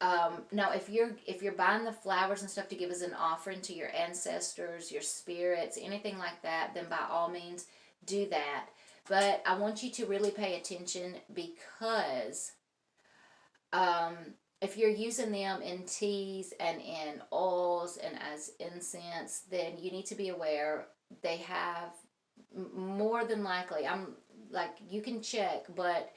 S1: Now, if you're buying the flowers and stuff to give as an offering to your ancestors, your spirits, anything like that, then by all means do that. But I want you to really pay attention, because if you're using them in teas and in oils and as incense, then you need to be aware they have, more than likely, you can check, but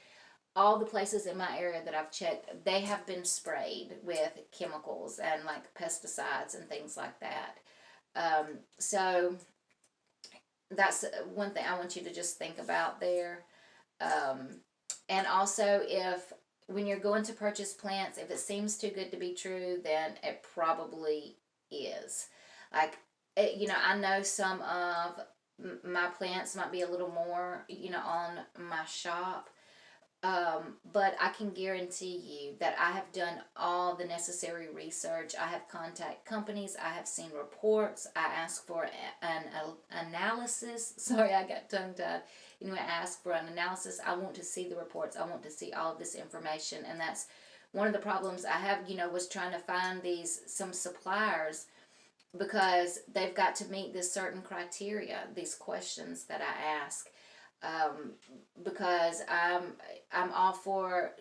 S1: all the places in my area that I've checked, they have been sprayed with chemicals and like pesticides and things like that. So that's one thing I want you to just think about there. And also, when you're going to purchase plants, if it seems too good to be true, then it probably is. Like, I know some of my plants might be a little more, on my shop. But I can guarantee you that I have done all the necessary research. I have contacted companies. I have seen reports. I asked for an analysis. Sorry, I got tongue-tied. Anyway, I asked for an analysis. I want to see the reports. I want to see all of this information. And that's one of the problems I have, was trying to find some suppliers, because they've got to meet this certain criteria, these questions that I ask. Because I'm all for,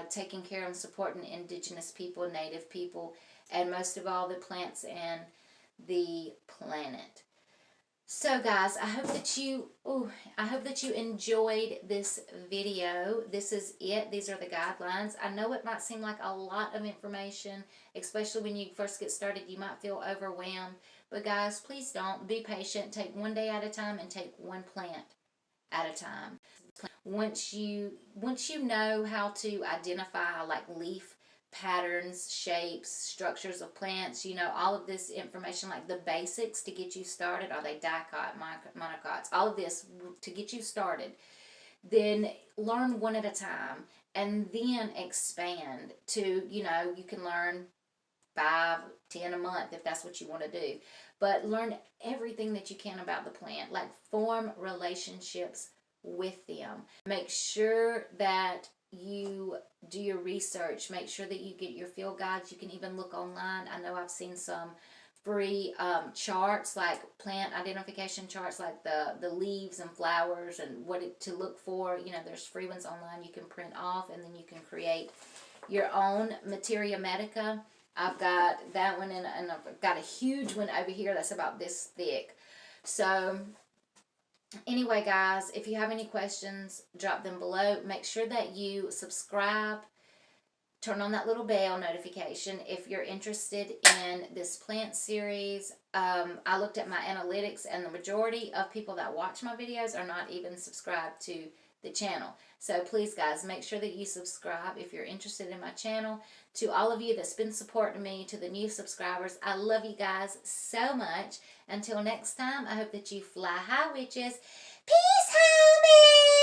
S1: taking care and supporting indigenous people, native people, and most of all the plants and the planet. So guys, I hope that you enjoyed this video. This is it. These are the guidelines. I know it might seem like a lot of information, especially when you first get started. You might feel overwhelmed, but guys, please don't. Be patient. Take one day at a time and take one plant at a time. Once you know how to identify like leaf patterns, shapes, structures of plants, all of this information, like the basics to get you started. Are they dicot, monocots, all of this to get you started. Then learn one at a time and then expand to, you can learn 5, 10 a month if that's what you want to do. But learn everything that you can about the plant, like form relationships with them. Make sure that you do your research. Make sure that you get your field guides. You can even look online. I know I've seen some free charts, like plant identification charts, like the leaves and flowers and to look for. There's free ones online you can print off, and then you can create your own materia medica. I've got that one, and I've got a huge one over here that's about this thick. So anyway, guys, if you have any questions, drop them below. Make sure that you subscribe. Turn on that little bell notification if you're interested in this plant series. I looked at my analytics, and the majority of people that watch my videos are not even subscribed to the channel. So please, guys, make sure that you subscribe if you're interested in my channel. To all of you that's been supporting me, to the new subscribers, I love you guys so much. Until next time, I hope that you fly high, witches. Peace, homie!